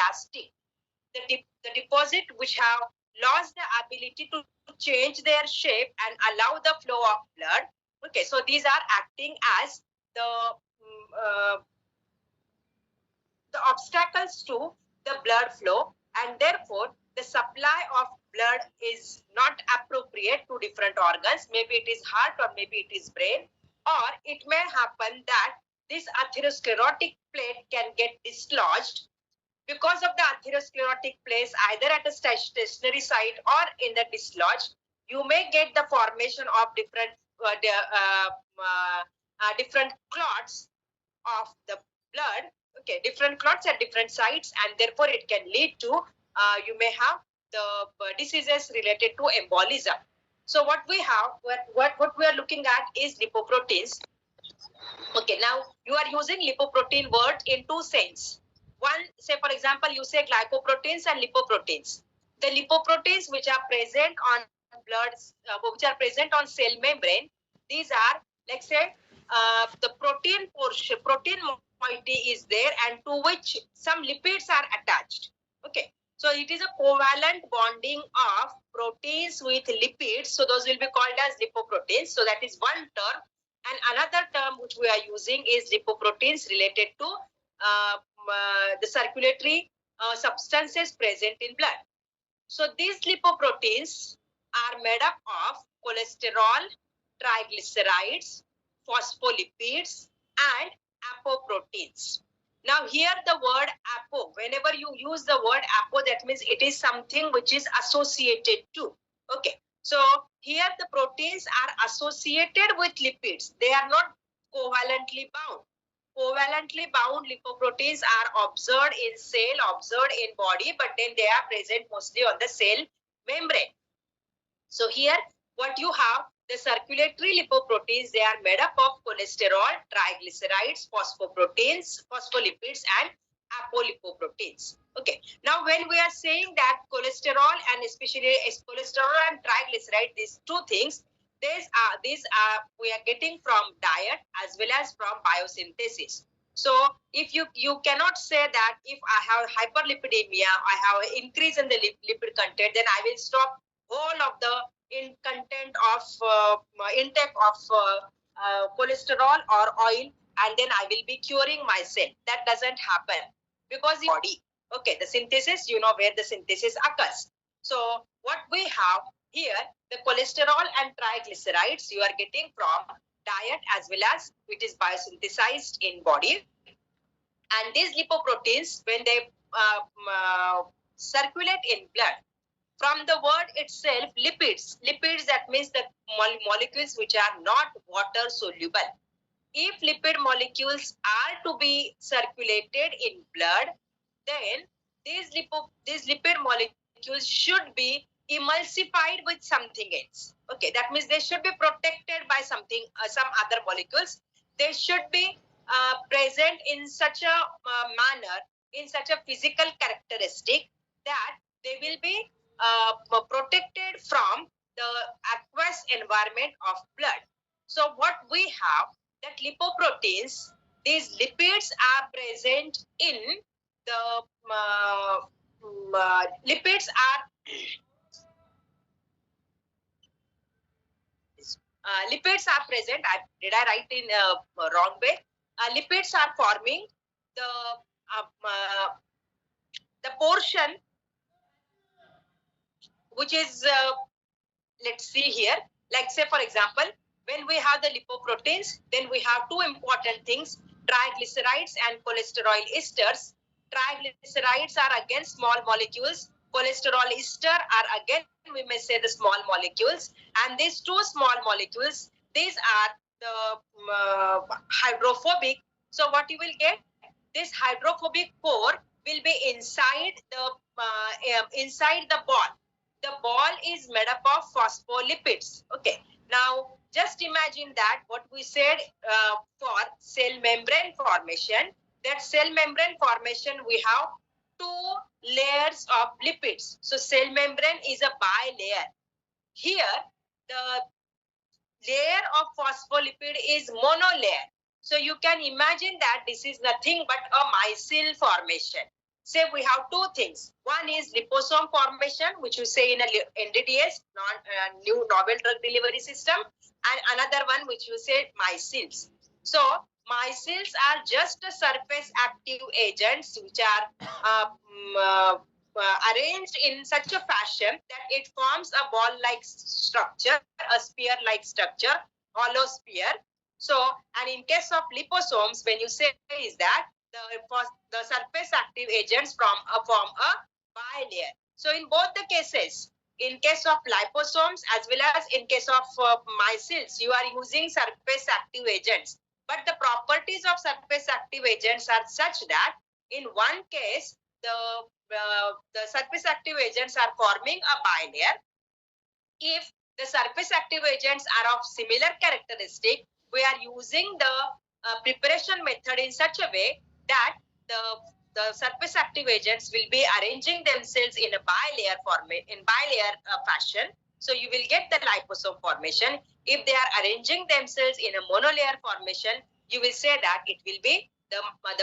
elastic. The deposit which have lost the ability to change their shape and allow the flow of blood. Okay, so these are acting as the obstacles to the blood flow, and therefore the supply of blood is not appropriate to different organs. Maybe it is heart or maybe it is brain, or it may happen that this atherosclerotic plate can get dislodged. Because of the atherosclerotic plates either at a stationary site or in the dislodge, you may get the formation of different clots of the blood. Okay, different clots at different sites, and therefore it can lead to you may have the diseases related to embolism. So what we have, what we are looking at is lipoproteins. Okay, now you are using lipoprotein word in two sense. One, say for example, you say glycoproteins and lipoproteins. The lipoproteins which are present on blood, which are present on cell membrane, these are, like say, the protein portion, protein moiety is there, and to which some lipids are attached. Okay, so it is a covalent bonding of proteins with lipids. So those will be called as lipoproteins. So that is one term. And another term which we are using is lipoproteins related to the circulatory substances present in blood. So these lipoproteins are made up of cholesterol, triglycerides, phospholipids, and apoproteins. Now here the word apo, whenever you use the word apo, that means it is something which is associated to. Okay, so here the proteins are associated with lipids. They are not covalently bound. Covalently bound lipoproteins are observed in cell, observed in body, but then they are present mostly on the cell membrane. So here what you have, the circulatory lipoproteins, they are made up of cholesterol, triglycerides, phospholipids, and apolipoproteins. Okay. Now, when we are saying that cholesterol and especially cholesterol and triglyceride, these two things, these are we are getting from diet as well as from biosynthesis. So if you cannot say that if I have hyperlipidemia, I have an increase in the lipid content, then I will stop whole of the content of intake of cholesterol or oil, and then I will be curing myself. That doesn't happen because the body, okay, the synthesis, you know where the synthesis occurs. So what we have here, the cholesterol and triglycerides you are getting from diet as well as it is biosynthesized in body. And these lipoproteins, when they circulate in blood, from the word itself, lipids, that means the molecules which are not water soluble. If lipid molecules are to be circulated in blood, then these lipid molecules should be emulsified with something else. Okay, that means they should be protected by something, some other molecules. They should be present in such a manner, in such a physical characteristic that they will be protected from the aqueous environment of blood. So what we have, that lipoproteins, these lipids are present in the lipids are lipids are present. Did I write in wrong way? Lipids are forming the portion which is let's see here, like say for example, when we have the lipoproteins, then we have two important things, triglycerides and cholesterol esters. Triglycerides are again small molecules, cholesterol ester are again, we may say, the small molecules, and these two small molecules, these are the hydrophobic. So what you will get, this hydrophobic core will be inside the ball. The ball is made up of phospholipids. Okay. Now, just imagine that what we said for cell membrane formation, that cell membrane formation we have two layers of lipids. So, cell membrane is a bilayer. Here, the layer of phospholipid is monolayer. So, you can imagine that this is nothing but a micelle formation. say we have two things. One is liposome formation, which we say in a NDDS, new novel drug delivery system, and another one which you say micelles. So micelles are just surface active agents which are arranged in such a fashion that it forms a ball-like structure, a spear-like structure, hollow spear. So, and in case of liposomes, when you say is that the surface active agents form a bilayer. So, in both the cases, in case of liposomes as well as in case of micelles, you are using surface active agents. But the properties of surface active agents are such that in one case, the surface active agents are forming a bilayer. If the surface active agents are of similar characteristic, we are using the preparation method in such a way that the surface active agents will be arranging themselves in a bilayer fashion. So you will get the liposome formation. If they are arranging themselves in a monolayer formation, you will say that it will be the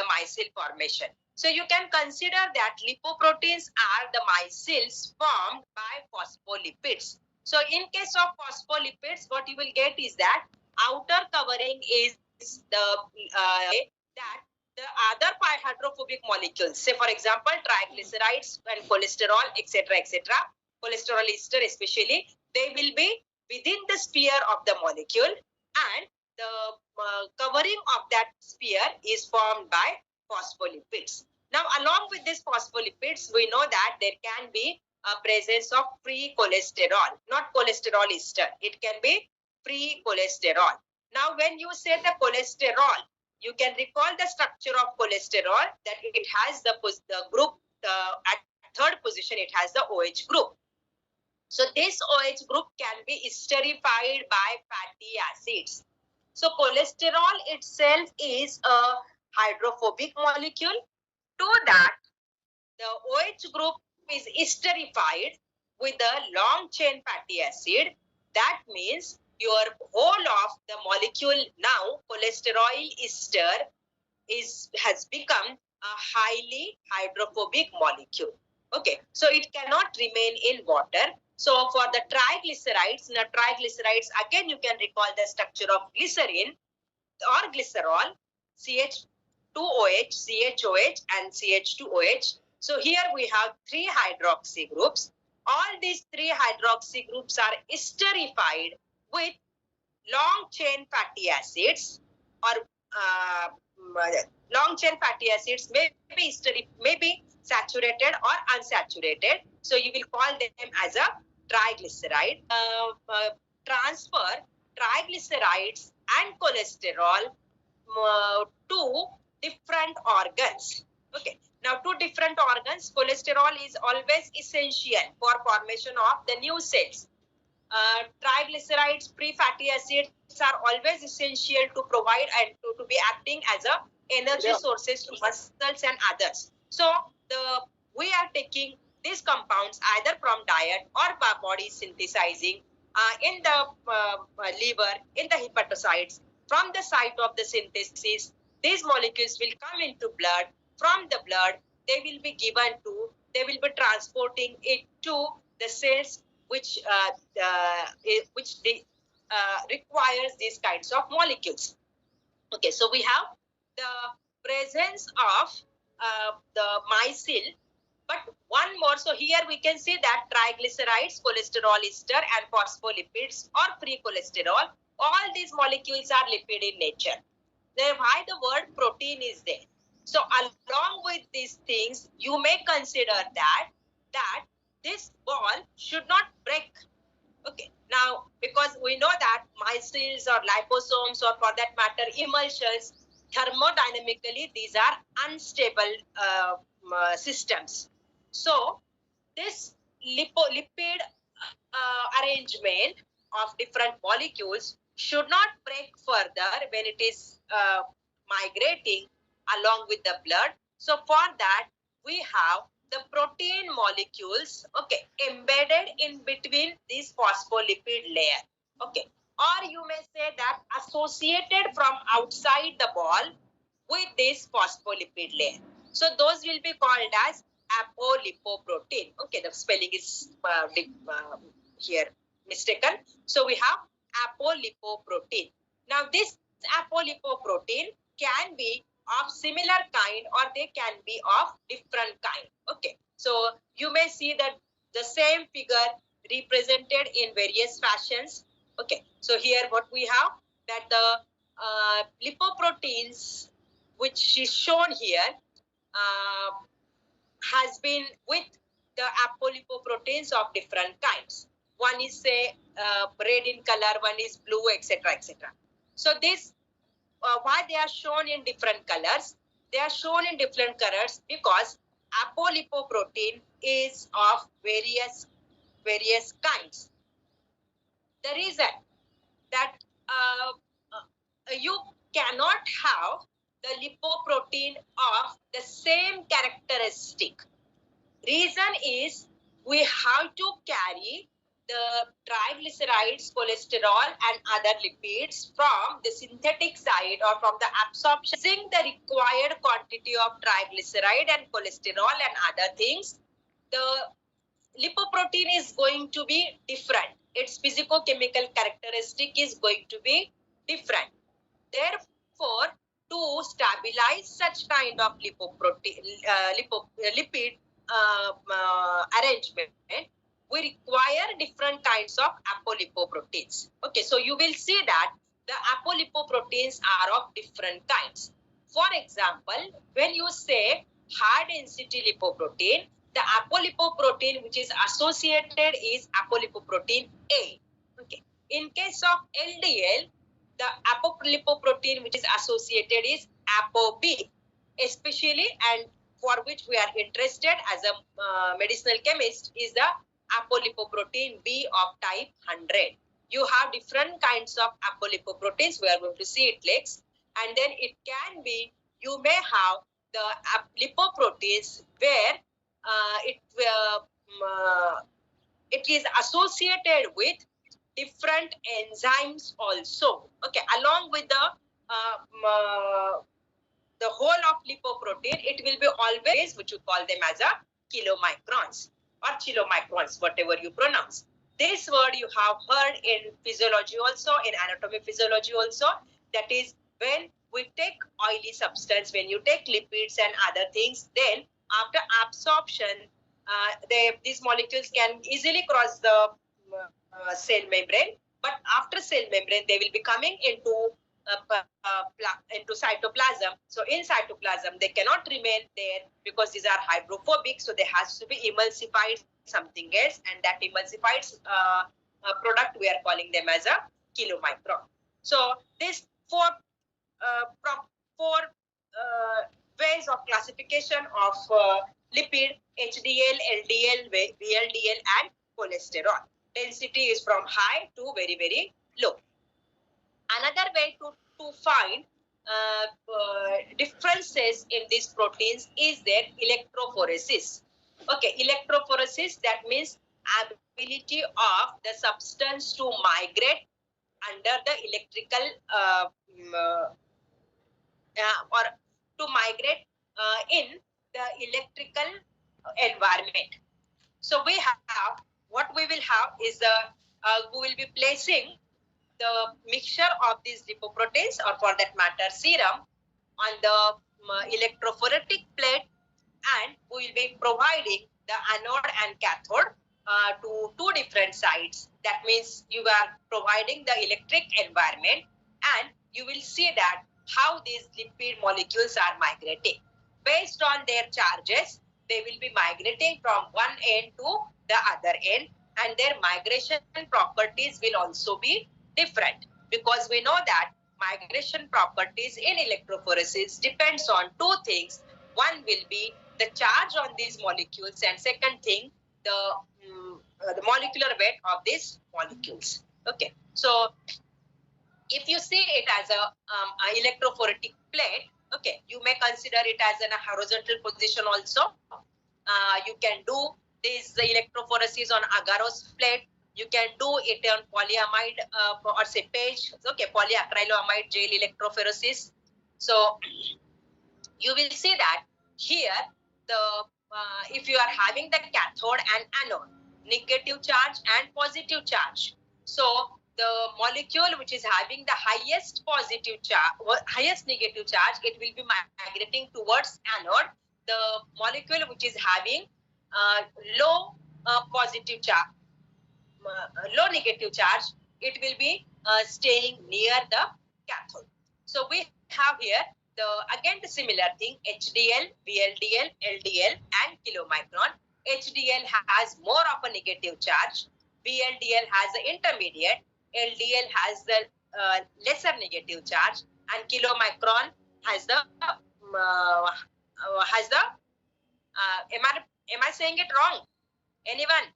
micelle formation. So you can consider that lipoproteins are the micelles formed by phospholipids. So in case of phospholipids, what you will get is that outer covering is that the other hydrophobic molecules, say for example triglycerides and cholesterol, etc., cholesterol ester especially, they will be within the sphere of the molecule, and the covering of that sphere is formed by phospholipids. Now, along with these phospholipids, we know that there can be a presence of free cholesterol, not cholesterol ester. It can be free cholesterol. Now, when you say the cholesterol, you can recall the structure of cholesterol, that it has the group at third position, it has the OH group. So this OH group can be esterified by fatty acids. So cholesterol itself is a hydrophobic molecule. To that, the OH group is esterified with a long chain fatty acid. That means your whole of the molecule now, cholesterol ester, has become a highly hydrophobic molecule. Okay, so it cannot remain in water. So for the triglycerides, again you can recall the structure of glycerin or glycerol, CH2OH, CHOH and CH2OH. So here we have three hydroxy groups. All these three hydroxy groups are esterified with long chain fatty acids, or long chain fatty acids may be saturated or unsaturated. So you will call them as a triglyceride. Transfer triglycerides and cholesterol to different organs. Okay. Now, two different organs. Cholesterol is always essential for formation of the new cells. Triglycerides, pre-fatty acids are always essential to provide and to be acting as a energy sources to muscles and others. So we are taking these compounds either from diet or by body synthesizing in the liver, in the hepatocytes. From the site of the synthesis, these molecules will come into blood. From the blood, they will be transporting it to the cells which requires these kinds of molecules. Okay, so we have the presence of the micelle, but one more. So here we can see that triglycerides, cholesterol ester and phospholipids or free cholesterol, all these molecules are lipid in nature. Then why the word protein is there? So along with these things, you may consider that this ball should not break. Okay, now because we know that micelles or liposomes or for that matter emulsions, thermodynamically these are unstable systems. So this lipid arrangement of different molecules should not break further when it is migrating along with the blood. So for that we have the protein molecules, okay, embedded in between this phospholipid layer. Okay, or you may say that associated from outside the ball with this phospholipid layer. So those will be called as apolipoprotein. Okay, the spelling is here mistaken. So we have apolipoprotein. Now this apolipoprotein can be of similar kind or they can be of different kind. Okay, so you may see that the same figure represented in various fashions. Okay, so here what we have, that the lipoproteins which is shown here has been with the apolipoproteins of different kinds. One is say red in color, one is blue, etc., etc. So this why they are shown in different colors? They are shown in different colors because apolipoprotein is of various kinds. The reason that you cannot have the lipoprotein of the same characteristic. Reason is we have to carry the triglycerides, cholesterol and other lipids from the synthetic side or from the absorption. Using the required quantity of triglyceride and cholesterol and other things, the lipoprotein is going to be different. Its physicochemical characteristic is going to be different. Therefore, to stabilize such kind of lipoprotein, lipid arrangement, we require different kinds of apolipoproteins. Okay, so you will see that the apolipoproteins are of different kinds. For example, when you say high density lipoprotein, the apolipoprotein which is associated is apolipoprotein A. Okay. In case of LDL, the apolipoprotein which is associated is ApoB, especially, and for which we are interested as a medicinal chemist, is the apolipoprotein B of type 100. You have different kinds of apolipoproteins. We are going to see it next. And then it can be, you may have the lipoproteins where it is associated with different enzymes also. Okay, along with the whole of lipoprotein, it will be always, which you call them as a kilomicrons or chilomicrons, whatever you pronounce. This word you have heard in physiology also, in anatomy physiology also. That is, when we take oily substance, when you take lipids and other things, then after absorption, these molecules can easily cross the cell membrane, but after cell membrane, they will be coming into cytoplasm. So in cytoplasm, they cannot remain there because these are hydrophobic. So there has to be emulsified something else, and that emulsified product we are calling them as a kilomicron. So these four ways of classification of lipid: HDL, LDL, VLDL, and cholesterol. Density is from high to very, very low. Another way to find differences in these proteins is their electrophoresis. Okay, electrophoresis, that means ability of the substance to migrate under the electrical or to migrate in the electrical environment. So we have, what we will have is we will be placing the mixture of these lipoproteins, or for that matter serum, on the electrophoretic plate, and we will be providing the anode and cathode to two different sides. That means you are providing the electric environment, and you will see that how these lipid molecules are migrating. Based on their charges, they will be migrating from one end to the other end, and their migration properties will also be different, because we know that migration properties in electrophoresis depends on two things. One will be the charge on these molecules, and second thing, the molecular weight of these molecules. Okay, so if you see it as a electrophoretic plate, okay, you may consider it as in a horizontal position also. You can do this electrophoresis on agarose plate. You can do it on polyamide or say page. Okay, polyacrylamide gel electrophoresis. So you will see that here if you are having the cathode and anode, negative charge and positive charge. So the molecule which is having the highest positive charge, highest negative charge, it will be migrating towards anode. The molecule which is having low positive charge, low negative charge, it will be staying near the cathode. So we have here again the similar thing, HDL, VLDL, LDL and kilomicron. HDL has more of a negative charge, VLDL has the intermediate, LDL has the lesser negative charge, and kilomicron has the am I saying it wrong? Anyone?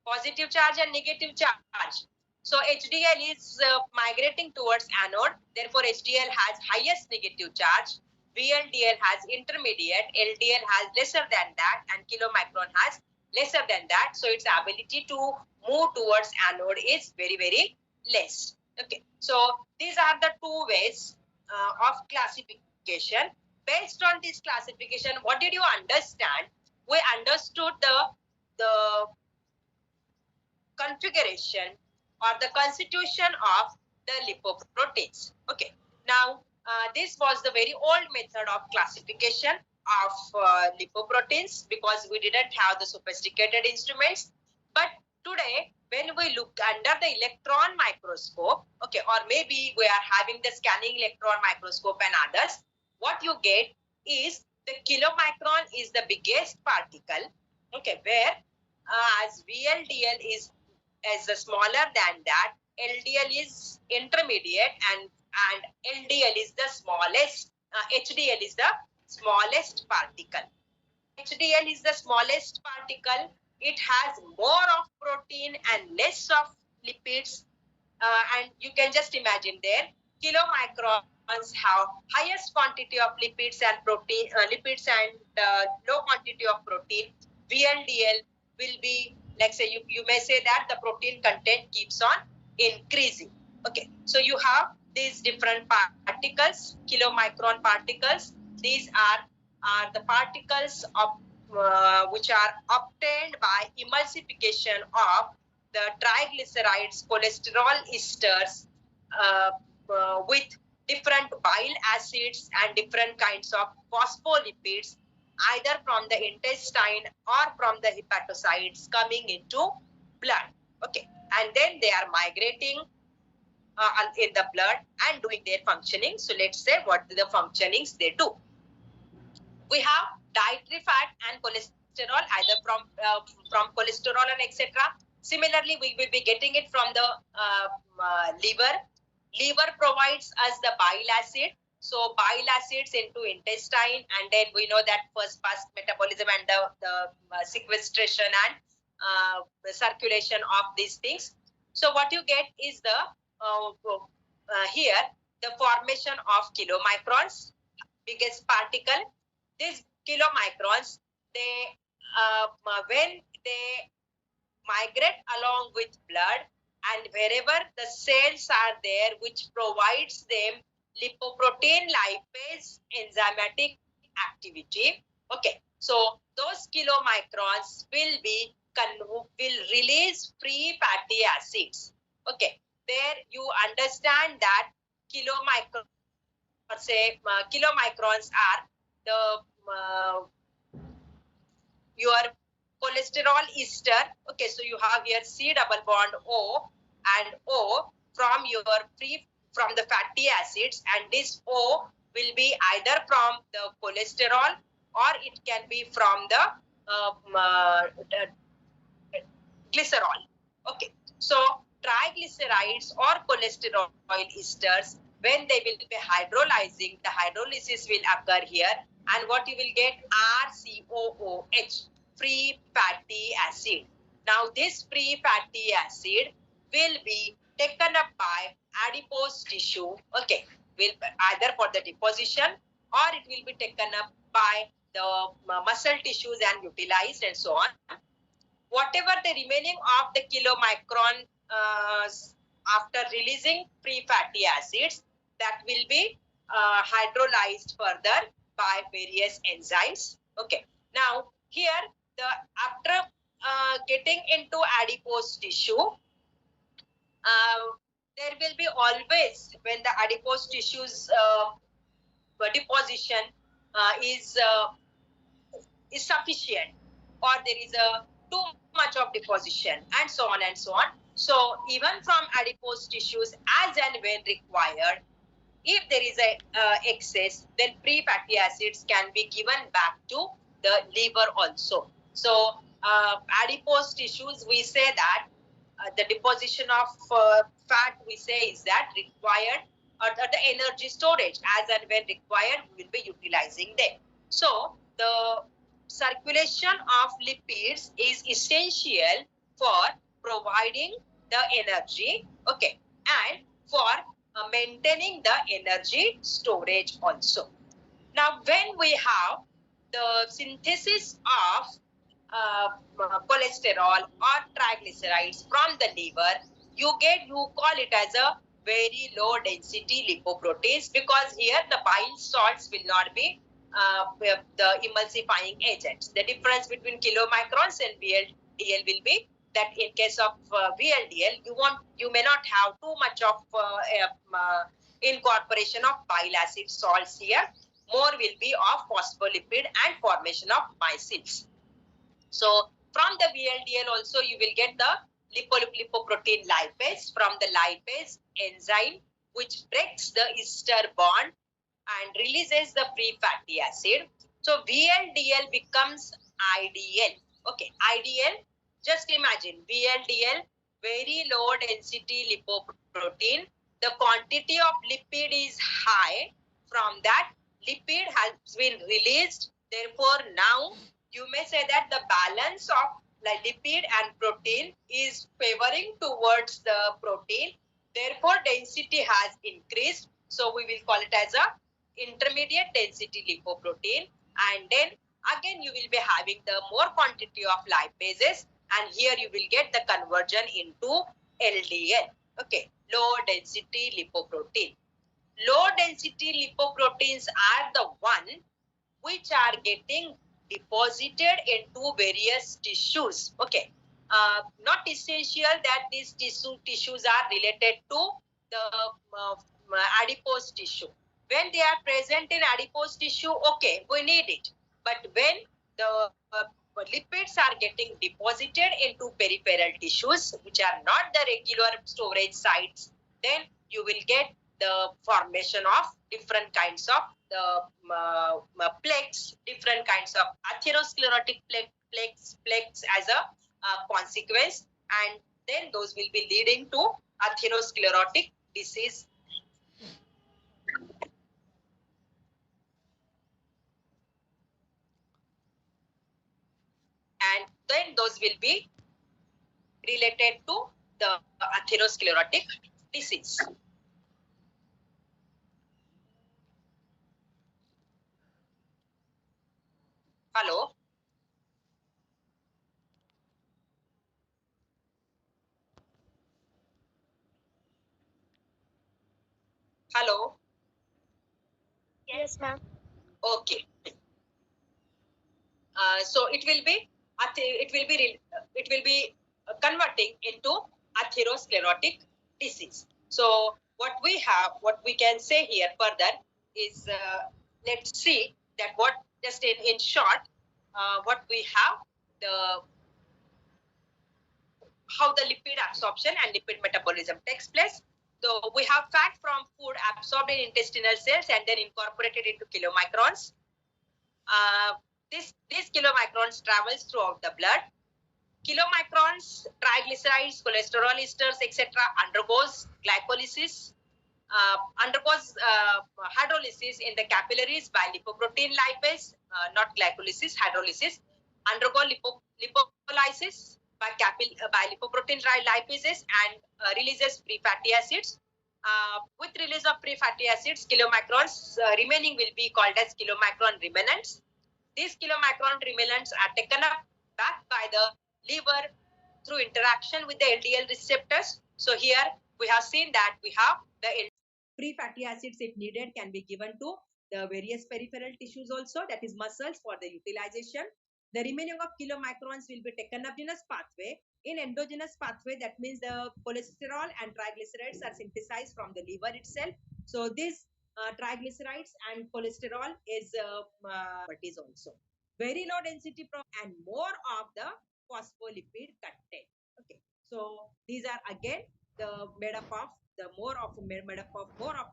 Positive charge and negative charge. So HDL is migrating towards anode. Therefore, HDL has highest negative charge. VLDL has intermediate. LDL has lesser than that, and kilomicron has lesser than that. So its ability to move towards anode is very, very less. Okay. So these are the two ways of classification. Based on this classification, what did you understand? We understood the configuration or the constitution of the lipoproteins. Okay. Now, this was the very old method of classification of lipoproteins because we didn't have the sophisticated instruments. But today, when we look under the electron microscope, okay, or maybe we are having the scanning electron microscope and others, what you get is the kilomicron is the biggest particle, okay, where as VLDL is smaller than that, LDL is intermediate, and LDL is the smallest, HDL is the smallest particle. HDL is the smallest particle. It has more of protein and less of lipids, and you can just imagine there, kilomicrons have highest quantity of lipids and protein, lipids and low quantity of protein. VLDL will be, like say, you may say that the protein content keeps on increasing. Okay, so you have these different particles, kilomicron particles. These are the particles of which are obtained by emulsification of the triglycerides, cholesterol esters with different bile acids and different kinds of phospholipids, either from the intestine or from the hepatocytes coming into blood. Okay, and then they are migrating in the blood and doing their functioning. So let's say what the functionings they do. We have dietary fat and cholesterol, either from cholesterol and etc. Similarly, we will be getting it from the liver. Liver provides us the bile acid. So bile acids into intestine, and then we know that first pass metabolism and the sequestration and the circulation of these things. So what you get is the here the formation of kilomicrons, biggest particle. These kilomicrons, they when they migrate along with blood, and wherever the cells are there which provides them lipoprotein lipase enzymatic activity. Okay, so those kilomicrons will release free fatty acids. Okay, there you understand that kilomicrons are the your cholesterol ester. Okay, so you have here C double bond O and O from the fatty acids, and this O will be either from the cholesterol or it can be from the glycerol. Okay, so triglycerides or cholesterol esters, when they will be hydrolyzing, the hydrolysis will occur here, and what you will get RCOOH, free fatty acid. Now this free fatty acid will be taken up by adipose tissue, okay, will either for the deposition or it will be taken up by the muscle tissues and utilized and so on. Whatever the remaining of the kilomicron after releasing free fatty acids, that will be hydrolyzed further by various enzymes. Okay. Now here after getting into adipose tissue, there will be always, when the adipose tissues deposition is sufficient, or there is a too much of deposition, and so on and so on. So even from adipose tissues, as and when required, if there is a excess, then free fatty acids can be given back to the liver also. So adipose tissues, we say that the deposition of fat, we say, is that required, or the energy storage, as and when required, we will be utilizing them. So the circulation of lipids is essential for providing the energy, okay, and for maintaining the energy storage also. Now, when we have the synthesis of cholesterol or triglycerides from the liver, you call it as a very low density lipoproteins, because here the bile salts will not be the emulsifying agents. The difference between kilomicrons and VLDL will be that in case of VLDL, you may not have too much of incorporation of bile acid salts here. More will be of phospholipid and formation of micelles. So from the VLDL also you will get the lipoprotein lipase from the lipase enzyme, which breaks the ester bond and releases the free fatty acid. So VLDL becomes IDL. Okay, IDL, just imagine VLDL, very low density lipoprotein. The quantity of lipid is high. From that, lipid has been released. Therefore, now you may say that the balance of lipid and protein is favoring towards the protein. Therefore, density has increased. So we will call it as a intermediate density lipoprotein. And then again you will be having the more quantity of lipases, and here you will get the conversion into LDL. Okay, low density lipoprotein. Low density lipoproteins are the one which are getting deposited into various tissues. Okay, not essential that these tissues are related to the adipose tissue. When they are present in adipose tissue, okay, we need it. But when the lipids are getting deposited into peripheral tissues, which are not the regular storage sites, then you will get the formation of different kinds of the plaques, different kinds of atherosclerotic plaques as a consequence, and then those will be leading to atherosclerotic disease. And then those will be related to the atherosclerotic disease. Hello? Hello? Yes, ma'am. Okay. So it will be converting into atherosclerotic disease. So what we can say here further is, let's see that what, just in short, what we have, how the lipid absorption and lipid metabolism takes place. So we have fat from food absorbed in intestinal cells and then incorporated into kilomicrons. These kilomicrons travels throughout the blood. Kilomicrons, triglycerides, cholesterol esters, etc. undergoes glycolysis, undergoes hydrolysis in the capillaries by lipoprotein lipase, not glycolysis, hydrolysis, undergo lipolysis by lipoprotein lipases, and releases free fatty acids. With release of free fatty acids, kilomicrons remaining will be called as kilomicron remnants. These kilomicron remnants are taken up back by the liver through interaction with the LDL receptors. So here we have seen that we have the free fatty acids, if needed, can be given to the various peripheral tissues also, that is muscles, for the utilization. The remaining of kilomicrons will be taken up in a pathway. In endogenous pathway, that means the cholesterol and triglycerides are synthesized from the liver itself. So this triglycerides and cholesterol is what is also very low density and more of the phospholipid content. Okay, so these are again the made up of more of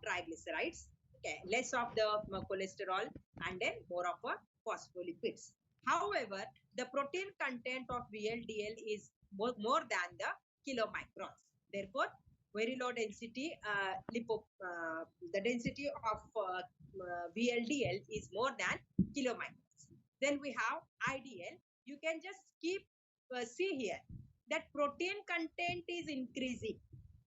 triglycerides. Okay, less of the cholesterol and then more of phospholipids. However, the protein content of VLDL is more than the kilomicrons. Therefore, very low density the density of VLDL is more than kilomicrons. Then we have IDL. You can just keep see here that protein content is increasing.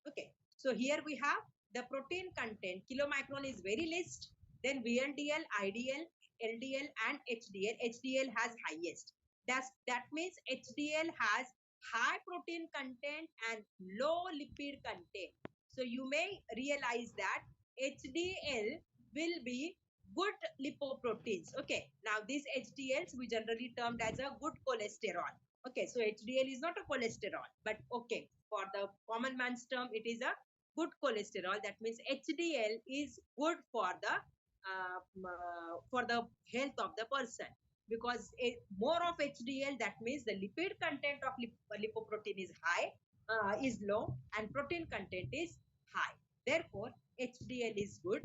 Okay, so here we have the protein content. Kilomicron is very less. Then VLDL, IDL, LDL, and HDL. HDL has highest. That means HDL has high protein content and low lipid content. So you may realize that HDL will be good lipoproteins. Okay, now these HDLs we generally termed as a good cholesterol. Okay, so HDL is not a cholesterol, but okay, for the common man's term, it is a good cholesterol. That means HDL is good for the health of the person, because more of HDL, that means the lipid content of lipoprotein is high, is low, and protein content is high. Therefore, HDL is good.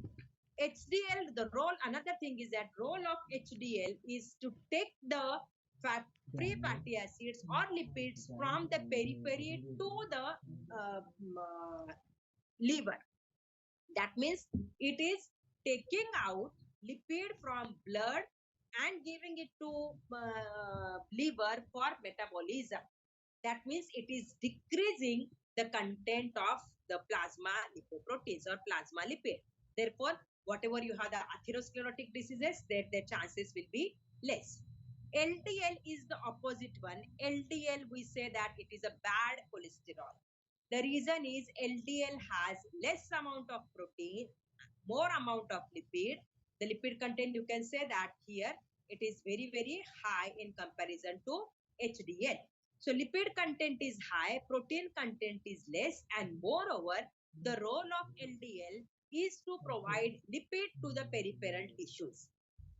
HDL, the role, another thing is that role of HDL is to take the free fatty acids or lipids from the periphery to the liver. That means it is taking out lipid from blood and giving it to liver for metabolism. That means it is decreasing the content of the plasma lipoproteins or plasma lipid. Therefore, whatever you have the atherosclerotic diseases, their chances will be less. LDL is the opposite one. LDL, we say that it is a bad cholesterol. The reason is LDL has less amount of protein, more amount of lipid. The lipid content, you can say that here it is very, very high in comparison to HDL. So lipid content is high, protein content is less, and moreover, the role of LDL is to provide lipid to the peripheral tissues.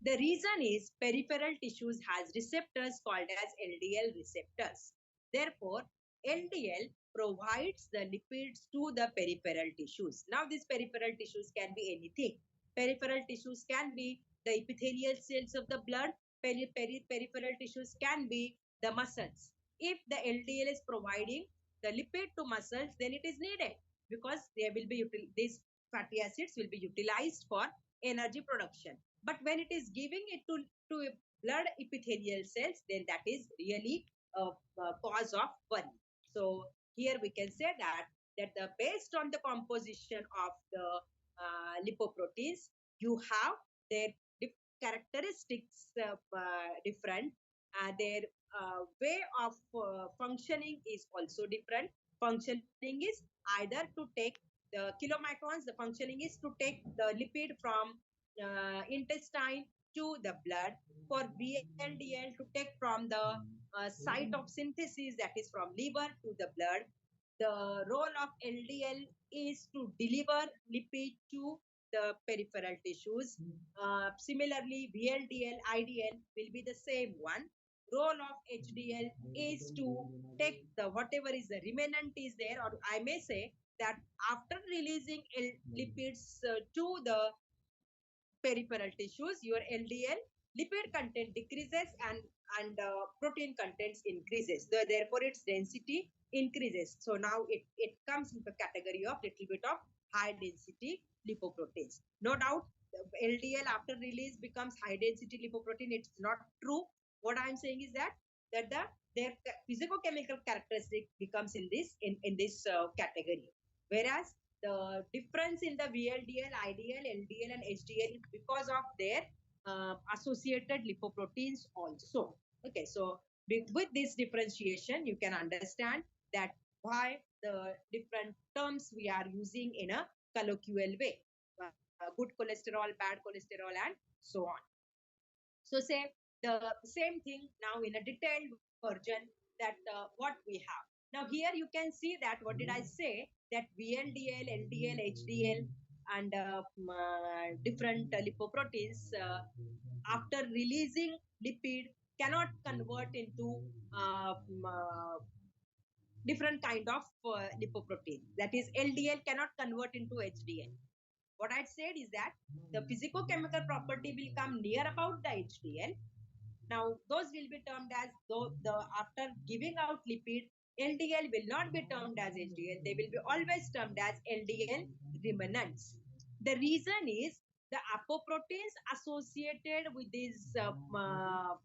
The reason is peripheral tissues has receptors called as LDL receptors. Therefore, LDL provides the lipids to the peripheral tissues. Now, these peripheral tissues can be anything. Peripheral tissues can be the epithelial cells of the blood. Peripheral tissues can be the muscles. If the LDL is providing the lipid to muscles, then it is needed, because there will be these fatty acids will be utilized for energy production. But when it is giving it to blood epithelial cells, then that is really a cause of worry. So here we can say that based on the composition of the lipoproteins, you have their characteristics different. Their way of functioning is also different. Functioning is either to take the kilomicrons. The functioning is to take the lipid from intestine to the blood. For VLDL, to take from the site of synthesis, that is from liver to the blood. The role of LDL is to deliver lipid to the peripheral tissues. Similarly, VLDL, IDL will be the same one. Role of HDL is to take the whatever is the remnant is there, or I may say that after releasing lipids to the peripheral tissues, your LDL lipid content decreases and protein contents increases. Therefore, its density increases. So now it comes in the category of little bit of high density lipoproteins. No doubt, LDL after release becomes high density lipoprotein. It's not true. What I'm saying is that their physicochemical characteristic becomes in this category, whereas the difference in the VLDL, IDL, LDL, and HDL is because of their associated lipoproteins also. Okay, so with this differentiation, you can understand that why the different terms we are using in a colloquial way. good cholesterol, bad cholesterol, and so on. So say the same thing now in a detailed version that what we have. Now here you can see that what did I say, that VLDL, LDL, HDL and different lipoproteins after releasing lipid cannot convert into different kind of lipoprotein. That is LDL cannot convert into HDL. What I said is that the physicochemical property will come near about the HDL. Now, those will be termed as, though the after giving out lipid, LDL will not be termed as HDL. They will be always termed as LDL remnants. The reason is the apoproteins associated with these are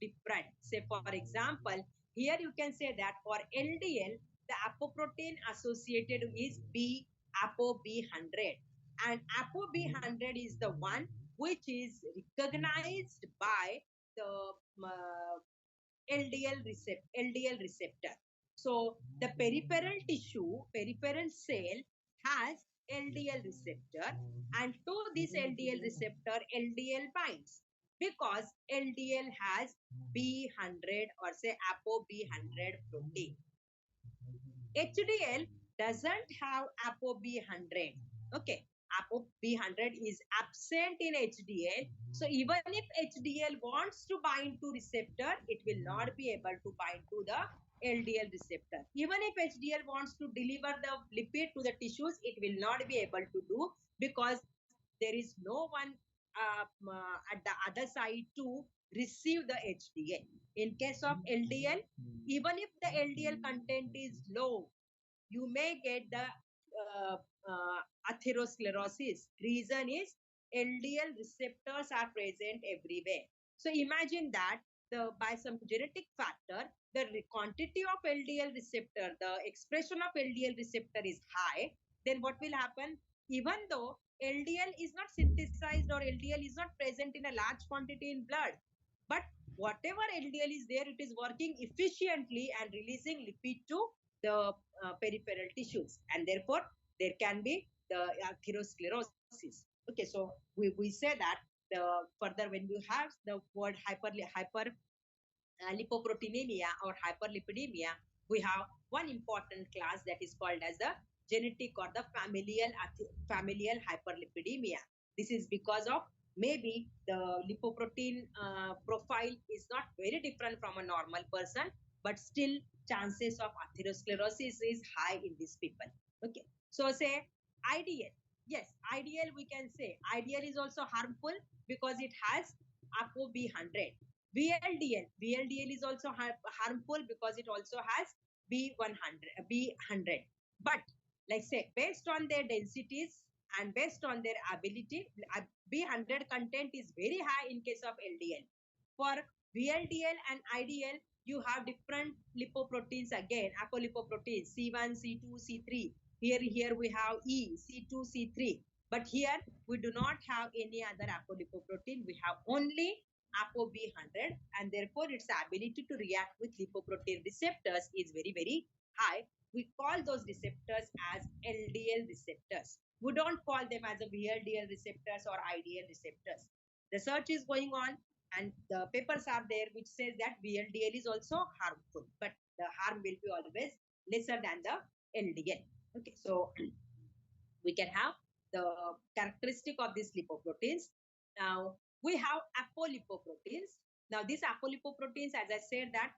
different. Say, for example, here you can say that for LDL, the apoprotein associated is ApoB100. And ApoB100 is the one which is recognized by the LDL receptor. So the peripheral tissue, peripheral cell has LDL receptor, and to this LDL receptor, LDL binds because LDL has B100 or say ApoB100 protein. HDL doesn't have ApoB100. Okay, ApoB100 is absent in HDL. So even if HDL wants to bind to receptor, it will not be able to bind to the LDL receptor. Even if HDL wants to deliver the lipid to the tissues, it will not be able to do because there is no one at the other side to receive the HDL. In case of LDL, even if the LDL content is low, you may get the atherosclerosis. Reason is LDL receptors are present everywhere. So imagine that by some genetic factor, the quantity of LDL receptor, the expression of LDL receptor is high, then what will happen? Even though LDL is not synthesized or LDL is not present in a large quantity in blood, but whatever LDL is there, it is working efficiently and releasing lipid to the peripheral tissues, and therefore there can be the atherosclerosis. Okay, so we say that the further when you have the word lipoproteinemia or hyperlipidemia, we have one important class that is called as the genetic or the familial hyperlipidemia. This is because of maybe the lipoprotein profile is not very different from a normal person, but still chances of atherosclerosis is high in these people. Okay, so say IDL. Yes, IDL we can say. IDL is also harmful because it has ApoB100. VLDL is also harmful because it also has B100. But like say, based on their densities and based on their ability, B100 content is very high in case of LDL. For VLDL and IDL, you have different lipoproteins again, apolipoproteins, C1, C2, C3. Here we have E, C2, C3. But here we do not have any other apolipoprotein. We have only ApoB100, and therefore its ability to react with lipoprotein receptors is very, very high. We call those receptors as LDL receptors. We don't call them as a VLDL receptors or IDL receptors. Research is going on and the papers are there which says that VLDL is also harmful, but the harm will be always lesser than the LDL. Okay, so we can have the characteristic of these lipoproteins. Now we have apolipoproteins. Now these apolipoproteins, as I said that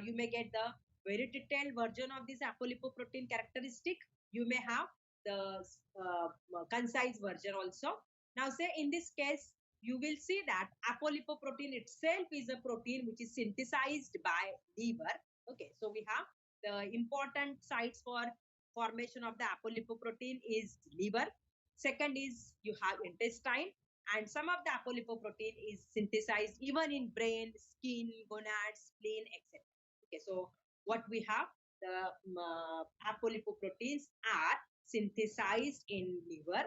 you may get the very detailed version of this apolipoprotein characteristic. You may have the concise version also. Now say in this case, you will see that apolipoprotein itself is a protein which is synthesized by liver. Okay, so we have the important sites for formation of the apolipoprotein is liver. Second is you have intestine, and some of the apolipoprotein is synthesized even in brain, skin, gonads, spleen, etc. Okay, so what we have, the apolipoproteins are synthesized in liver,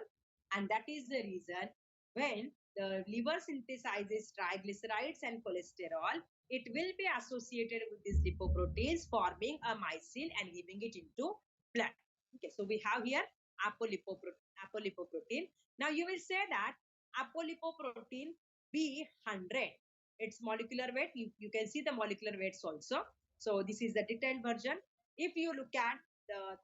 and that is the reason when the liver synthesizes triglycerides and cholesterol, it will be associated with these lipoproteins forming a micelle and giving it into blood. Okay, so we have here apolipoprotein. Now you will say that apolipoprotein B100, its molecular weight, you can see the molecular weights also. So this is the detailed version. If you look at the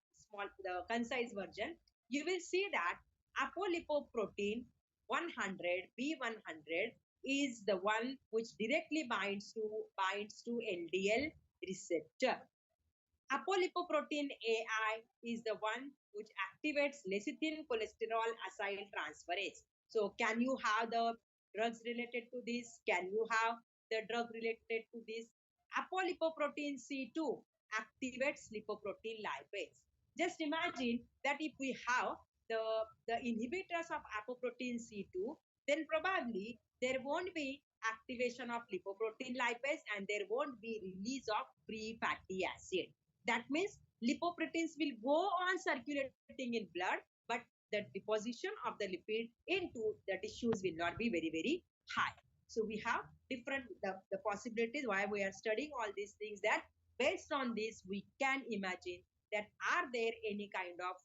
concise version, you will see that apolipoprotein 100 B100 is the one which directly binds to LDL receptor. Apolipoprotein AI is the one which activates lecithin cholesterol acyl transferase. So can you have the drugs related to this? Can you have the drug related to this? Apolipoprotein C2 activates lipoprotein lipase. Just imagine that if we have the inhibitors of apoprotein C2, then probably there won't be activation of lipoprotein lipase and there won't be release of free fatty acid. That means lipoproteins will go on circulating in blood, but the deposition of the lipid into the tissues will not be very, very high. So we have different the possibilities why we are studying all these things, that based on this we can imagine that are there any kind of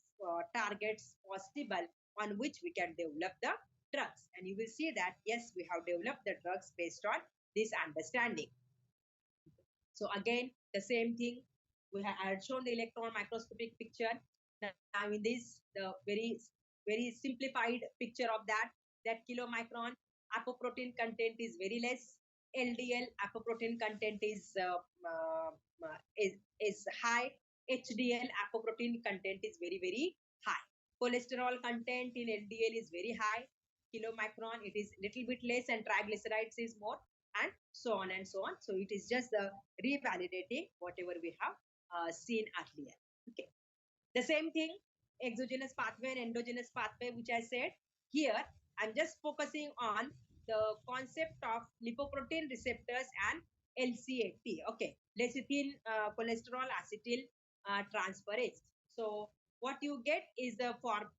targets possible on which we can develop the drugs. And you will see that yes, we have developed the drugs based on this understanding. So again, the same thing, I had shown the electron microscopic picture. Now in this, the very simplified picture of that kilomicron apoprotein content is very less. LDL apoprotein content is high. HDL apoprotein content is very, very high. Cholesterol content in LDL is very high. Kilomicron, it is little bit less, and triglycerides is more, and so on and so on. So it is just revalidating whatever we have seen earlier. Okay. The same thing, exogenous pathway and endogenous pathway, which I said here. I'm just focusing on the concept of lipoprotein receptors and LCAT. Okay, lecithin cholesterol acetyl transferase. So what you get is the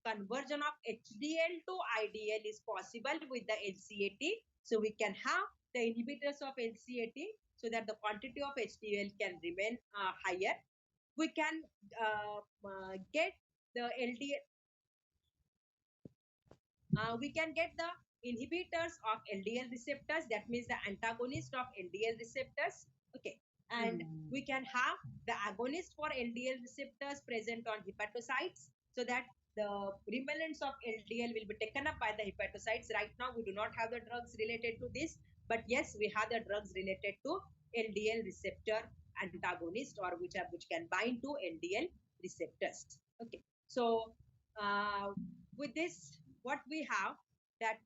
conversion of HDL to IDL is possible with the LCAT. So we can have the inhibitors of LCAT so that the quantity of HDL can remain higher. We can get the LDL. We can get the inhibitors of LDL receptors, that means the antagonist of LDL receptors. Okay, and we can have the agonist for LDL receptors present on hepatocytes, so that the remnants of LDL will be taken up by the hepatocytes. Right now, we do not have the drugs related to this, but yes, we have the drugs related to LDL receptor antagonist, or which can bind to LDL receptors. Okay, so with this, what we have that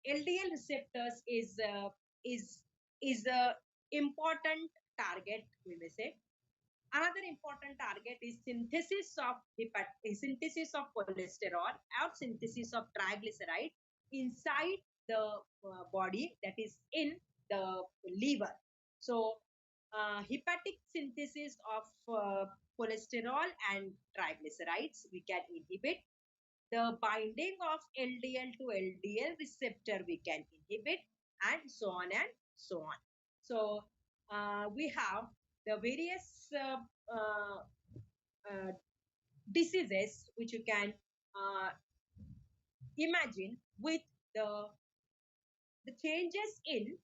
LDL receptors is a important target, we may say. Another important target is synthesis of cholesterol or synthesis of triglyceride inside the body, that is in the liver. So hepatic synthesis of cholesterol and triglycerides we can inhibit. The binding of LDL to LDL receptor we can inhibit, and so on and so on. So we have the various diseases which you can imagine with the changes in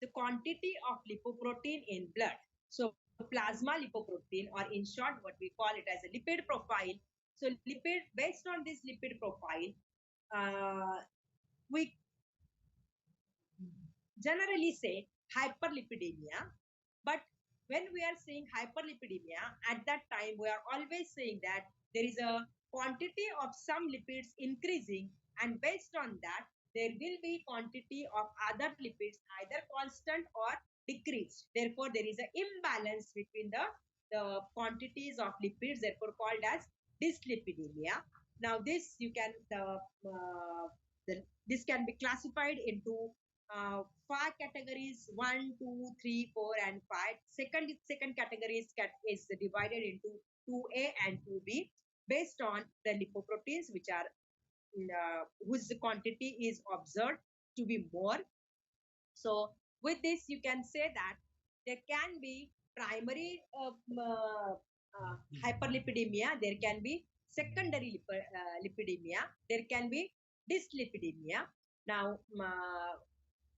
the quantity of lipoprotein in blood. So plasma lipoprotein, or in short what we call it as a lipid profile. So lipid, based on this lipid profile, we generally say hyperlipidemia. But when we are saying hyperlipidemia, at that time we are always saying that there is a quantity of some lipids increasing, and based on that there will be quantity of other lipids either constant or decreased. Therefore there is an imbalance between the quantities of lipids, therefore called as dyslipidemia. Now this you can this can be classified into 5 categories: 1, 2, 3, 4, and 5. Second category is divided into 2A and 2B based on the lipoproteins which are whose quantity is observed to be more. So with this you can say that there can be primary hyperlipidemia, there can be secondary lipidemia. There can be dyslipidemia. Now,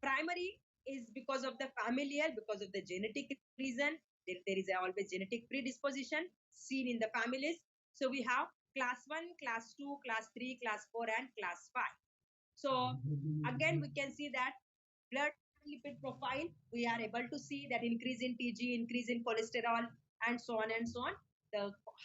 primary is because of the familial, because of the genetic reason. There is always genetic predisposition seen in the families. So we have class 1, class 2, class 3, class 4, and class 5. So again, we can see that blood lipid profile, we are able to see that increase in TG, increase in cholesterol, and so on and so on.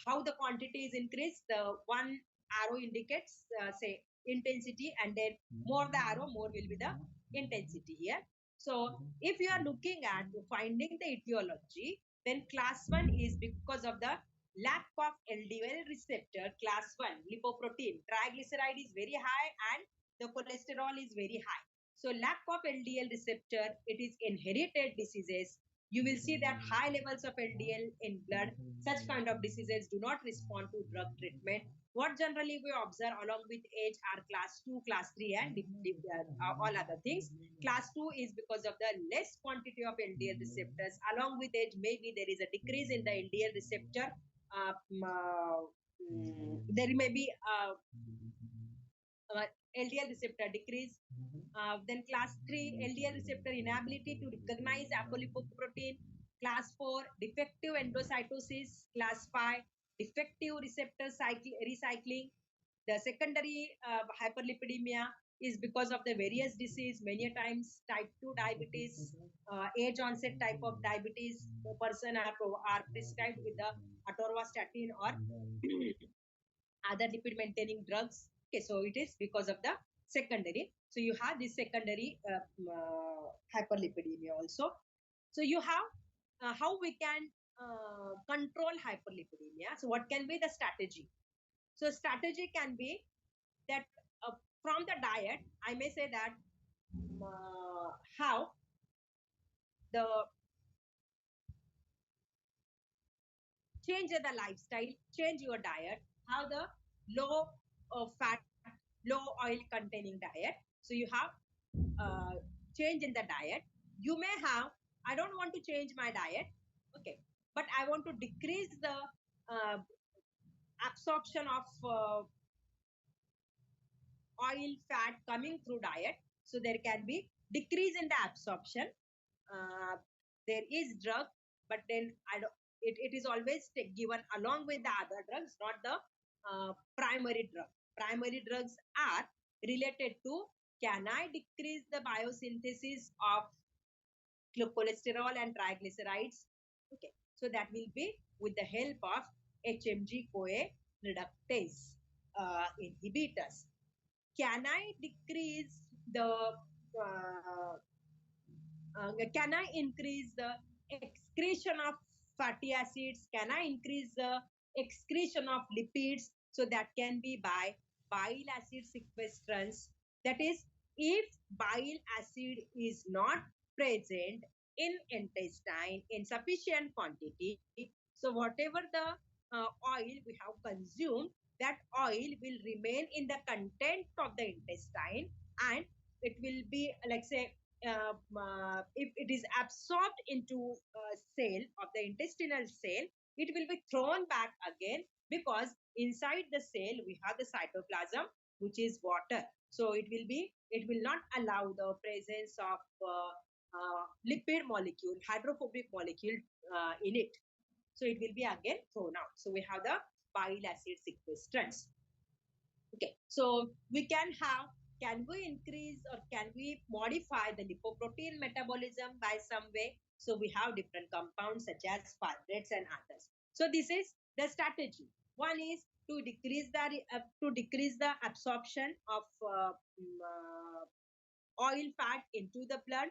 How the quantity is increased, the one arrow indicates, say, intensity, and then more the arrow, more will be the intensity here. So if you are looking at finding the etiology, then class 1 is because of the lack of LDL receptor, class 1, lipoprotein. Triglyceride is very high and the cholesterol is very high. So lack of LDL receptor, it is inherited diseases. You will see that high levels of LDL in blood, such kind of diseases do not respond to drug treatment. What generally we observe along with age are class 2, class 3, and all other things. Class 2 is because of the less quantity of LDL receptors. Along with age, maybe there is a decrease in the LDL receptor. There may be LDL receptor decrease. Then class 3, LDL receptor inability to recognize apolipoprotein. Class 4, defective endocytosis. Class 5, defective receptor recycling. The secondary hyperlipidemia is because of the various disease, many times type 2 diabetes, age onset type of diabetes. The person are prescribed with the atorvastatin or other lipid maintaining drugs. Okay, so it is because of the secondary. So you have this secondary hyperlipidemia also. So you have how we can control hyperlipidemia. So what can be the strategy? So strategy can be that from the diet, I may say that how the change the lifestyle, change your diet, how the low fat, low oil containing diet. So you have change in the diet. You may have, I don't want to change my diet, okay, but I want to decrease the absorption of oil, fat coming through diet. So there can be decrease in the absorption. There is drug, but then it is always given along with the other drugs, not the primary drug. Primary drugs are related to, can I decrease the biosynthesis of cholesterol and triglycerides? Okay, so that will be with the help of HMG-CoA reductase inhibitors. Can I decrease the can I increase the excretion of fatty acids? Can I increase the excretion of lipids? So that can be by bile acid sequestrants. That is, if bile acid is not present in intestine in sufficient quantity, so whatever the oil we have consumed, that oil will remain in the content of the intestine, and it will be, like, say, if it is absorbed into cell of the intestinal cell, it will be thrown back again, because inside the cell we have the cytoplasm, which is water. So it will not allow the presence of lipid molecule, hydrophobic molecule in it. So it will be again thrown out. So we have the bile acid sequestrants. Okay, so we can we increase or can we modify the lipoprotein metabolism by some way? So we have different compounds such as fibrates and others. So this is the strategy. One is to decrease the absorption of oil, fat into the blood.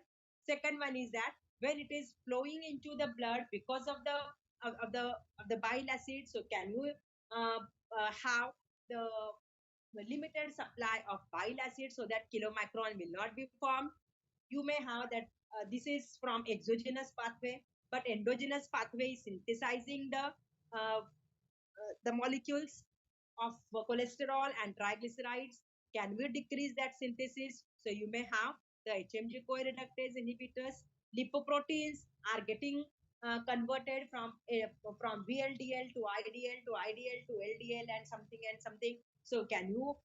Second one is that when it is flowing into the blood because of the bile acid, so can you have the limited supply of bile acid so that chylomicron will not be formed. You may have that this is from exogenous pathway, but endogenous pathway is synthesizing the molecules of cholesterol and triglycerides. Can we decrease that synthesis? So you may have the HMG-CoA reductase inhibitors. Lipoproteins are getting converted from VLDL to IDL to IDL to LDL and something. So can you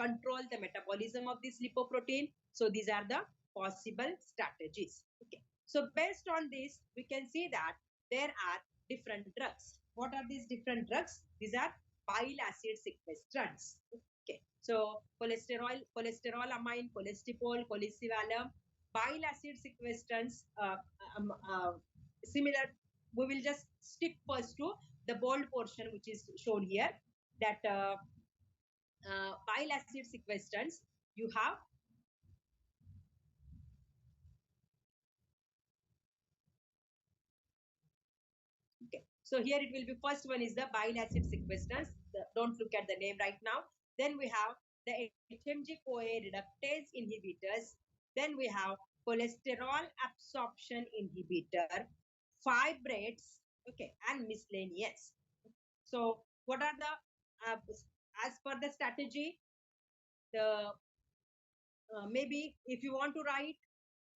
control the metabolism of this lipoprotein? So these are the possible strategies. Okay. So based on this, we can see that there are different drugs. What are these different drugs? These are bile acid sequestrants. Okay. So cholestyramine, cholestyramine, cholestyramine, bile acid sequestrants, similar. We will just stick first to the bold portion which is shown here, that bile acid sequestrants, you have okay. So here it will be, first one is the bile acid sequestrants. Don't look at the name right now. Then we have the HMG-CoA reductase inhibitors. Then we have cholesterol absorption inhibitor, fibrates, okay, and miscellaneous. So what are the as per the strategy, the maybe if you want to write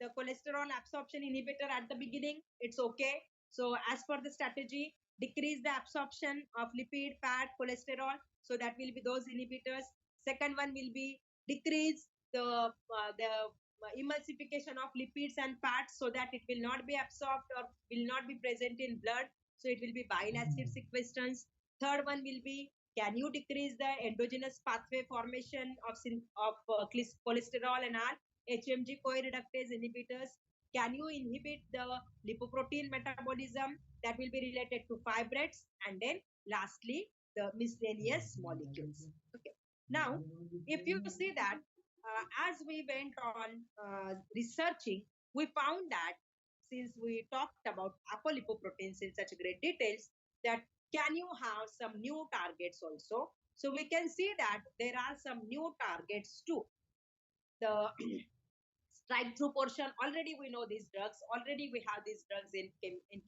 the cholesterol absorption inhibitor at the beginning, it's okay. So as per the strategy, decrease the absorption of lipid, fat, cholesterol. So that will be those inhibitors. Second one will be decrease the emulsification of lipids and fats so that it will not be absorbed or will not be present in blood. So it will be bile acid sequestrants. Third one will be, can you decrease the endogenous pathway formation of cholesterol and all? HMG-CoA reductase inhibitors. Can you inhibit the lipoprotein metabolism? That will be related to fibrates. And then lastly, the miscellaneous molecules. Okay. Now, if you see that as we went on researching, we found that since we talked about apolipoproteins in such great details, that can you have some new targets also? So we can see that there are some new targets too. The strike through portion, already we know these drugs, already we have these drugs in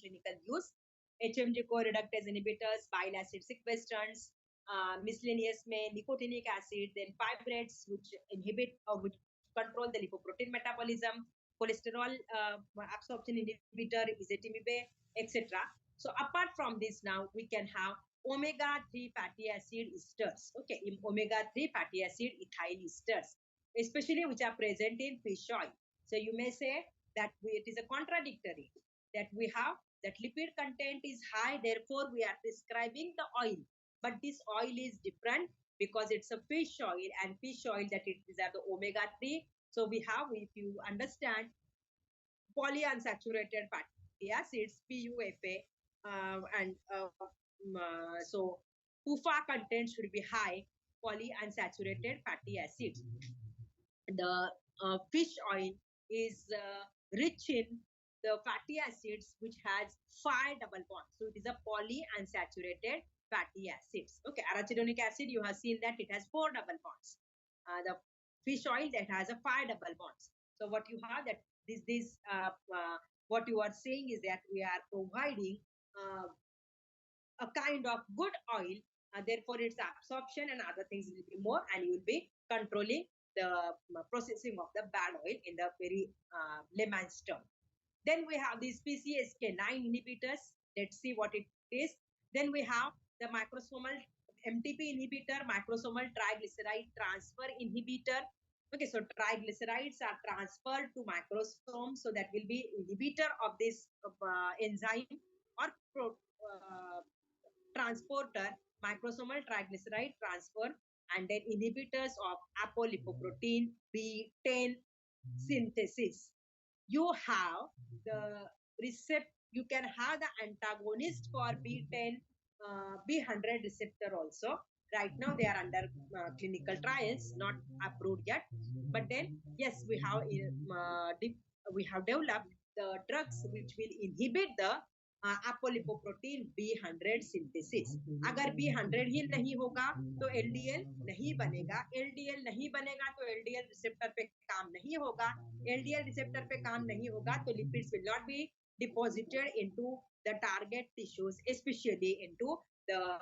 clinical use. HMG-CoA reductase inhibitors, bile acid sequestrants, miscellaneous may nicotinic acid, then fibrates which inhibit or which control the lipoprotein metabolism, cholesterol absorption inhibitor, ezetimibe, etc. So apart from this, now we can have omega-3 fatty acid esters. Okay, omega-3 fatty acid ethyl esters, especially which are present in fish oil. So you may say that it is a contradictory, that we have that lipid content is high, therefore we are prescribing the oil. But this oil is different because it's a fish oil, and fish oil that it is at the omega-3. So we have, if you understand, polyunsaturated fatty acids, PUFA, and so PUFA content should be high, polyunsaturated fatty acids. The fish oil is rich in the fatty acids which has 5 double bonds. So it is a polyunsaturated fatty acids. Okay, arachidonic acid, you have seen that it has 4 double bonds. The fish oil that has a 5 double bonds. So what you have, that what you are saying is that we are providing a kind of good oil, therefore its absorption and other things will be more, and you will be controlling the processing of the bad oil in the very layman's term. Then we have these PCSK9 inhibitors. Let's see what it is. Then we have the microsomal MTP inhibitor, microsomal triglyceride transfer inhibitor. Okay, so triglycerides are transferred to microsome, so that will be inhibitor of this enzyme or transporter, microsomal triglyceride transfer, and then inhibitors of apolipoprotein B10 synthesis. You have the you can have the antagonist for B10, B100 receptor also. Right now they are under clinical trials, not approved yet. But then yes, we have developed the drugs which will inhibit the apolipoprotein B100 synthesis. अगर B100 ही नहीं होगा तो LDL नहीं बनेगा, LDL नहीं बनेगा तो LDL receptor पे काम नहीं होगा, LDL रिसेप्टर पे काम नहीं होगा तो lipids will not be deposited into the target tissues, especially into the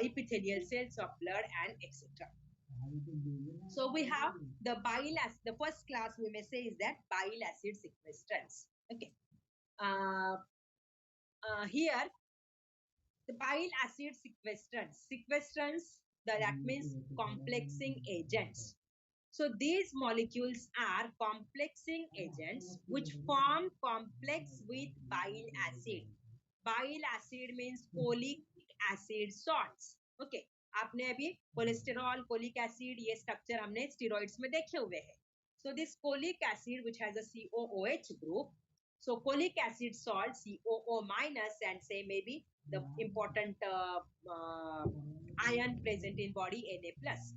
epithelial cells of blood and etc. So we have the bile acid. The first class we may say is that bile acid sequestrants. Okay. here the bile acid sequestrants, that means complexing agents. So these molecules are complexing agents which form complex with bile acid. Bile acid means folic acid salts. Okay, आपने अभी cholesterol, folic acid ये structure हमने steroids में देखे हुए हैं. So this folic acid which has a COOH group. So folic acid salt COO minus and say maybe the important ion present in body Na plus.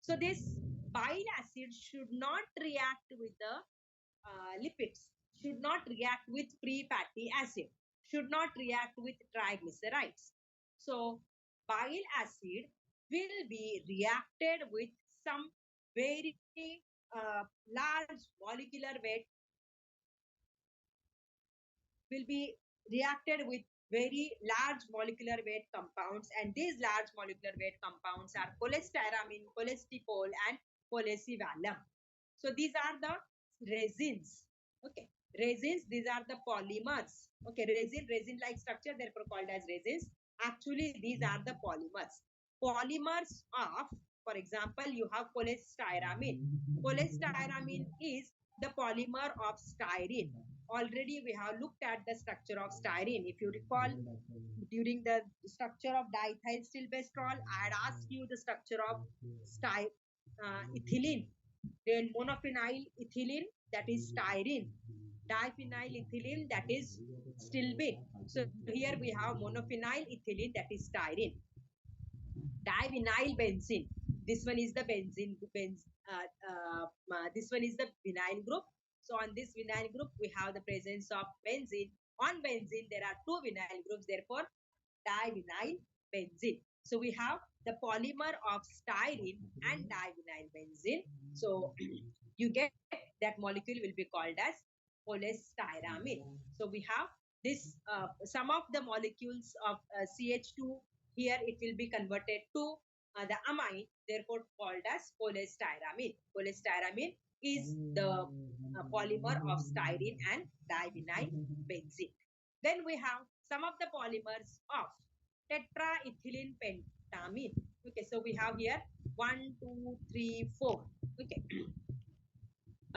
So this bile acid should not react with the lipids, should not react with free fatty acid, should not react with triglycerides. So bile acid will be reacted with some very large molecular weight, will be reacted with very large molecular weight compounds, and these large molecular weight compounds are cholestyramine, cholestyramine, and cholecyvalum. So these are the resins. Okay, resins, these are the polymers. Okay, resin like structure, therefore called as resins. Actually these are the polymers. Polymers of, for example, you have cholestyramine. Cholestyramine is the polymer of styrene. Already we have looked at the structure of styrene. If you recall, during the structure of diethylstilbestrol, I had asked you the structure of ethylene. Then monophenyl ethylene, that is styrene. Diphenyl ethylene, that is stilbene. So here we have monophenyl ethylene, that is styrene. Divinyl benzene. This one is the benzene. This one is the vinyl group. So on this vinyl group, we have the presence of benzene. On benzene, there are two vinyl groups. Therefore, divinyl benzene. So we have the polymer of styrene and divinyl benzene. So you get that molecule will be called as cholestyramine. So we have this some of the molecules of CH2. Here it will be converted to the amine, therefore called as cholestyramine. Cholestyramine is the polymer of styrene and divinyl benzene. Then we have some of the polymers of tetraethylene pentamine. Okay, so we have here 1, 2, 3, 4. Okay,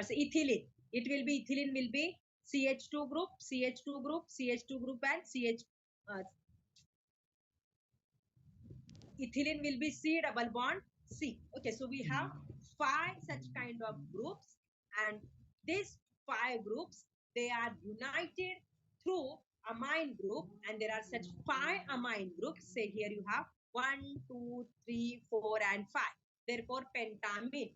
so ethylene. It will be ethylene will be CH2 group, CH2 group, CH2 group, and ethylene will be C double bond C. Okay, so we have 5 such kind of groups, and these 5 groups, they are united through amine group, and there are such 5 amine groups. Say here you have 1, 2, 3, 4, and 5. Therefore, pentamine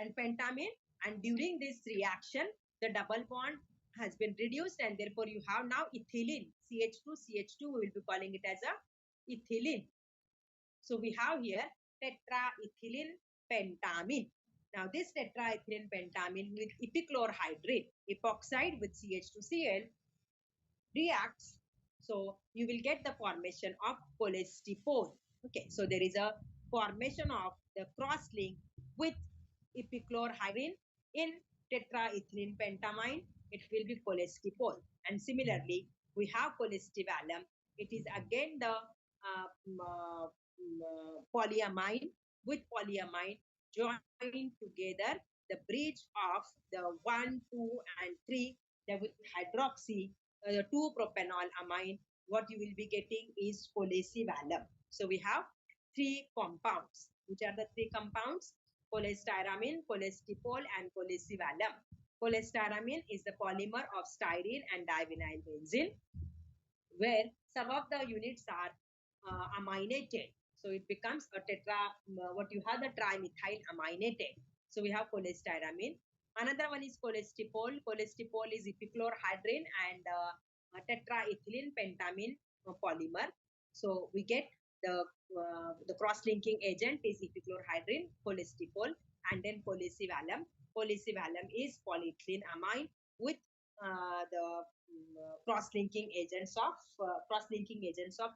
and pentamine, and during this reaction, the double bond has been reduced, and therefore you have now ethylene. CH2, CH2, we will be calling it as a ethylene. So we have here tetraethylene pentamine. Now this tetraethylene pentamine with epichlorohydrin, epoxide with CH2Cl reacts. So you will get the formation of cholestyramine. Okay, so there is a formation of the cross link with epichlorohydrin in tetraethylene pentamine. It will be cholestyramine. And similarly, we have cholestyvalum. It is again the polyamine with polyamine joined together, the bridge of the 1, 2, and 3, with hydroxy, the 2-propanol amine. What you will be getting is cholecyvalum. So we have 3 compounds. Which are the 3 compounds? Cholestyramine, cholestyramine, and cholecyvalum. Cholestyramine is the polymer of styrene and divinyl benzene, where some of the units are aminated. So it becomes a what you have the trimethyl aminated. So we have cholestyramine. Another one is cholestyramine. Cholestyramine is epichlorohydrin and tetraethylene pentamine polymer. So we get the cross-linking agent is epichlorohydrin, cholestyramine, and then cholecyvalum. Cholecyvalum is polyethylene amine with the cross-linking agents of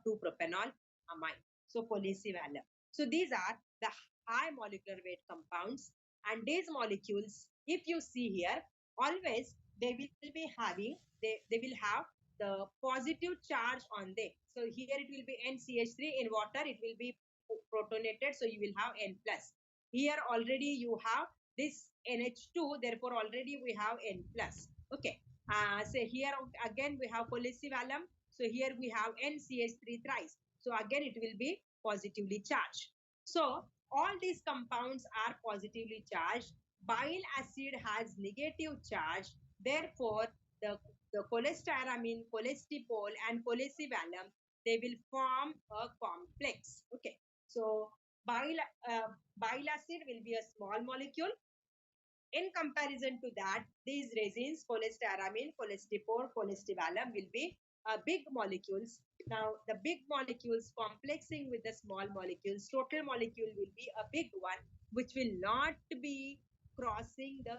2-propanol amine. So cholecyvalum. So these are the high molecular weight compounds, and these molecules, if you see here, always they will be having they will have the positive charge on them. So here it will be NCH3. In water it will be protonated, so you will have N plus. Here already you have this NH2, therefore already we have N plus. Okay. So here again we have polysivalum. So here we have NCH3 thrice. So again it will be positively charged. So all these compounds are positively charged. Bile acid has negative charge. Therefore, the cholestyramine, cholestyramine, and polysivalum, they will form a complex. Okay. So bile acid will be a small molecule. In comparison to that, these resins, cholestyramine, cholestyramine, cholestyramine, will be big molecules. Now, the big molecules complexing with the small molecules, total molecule will be a big one, which will not be crossing the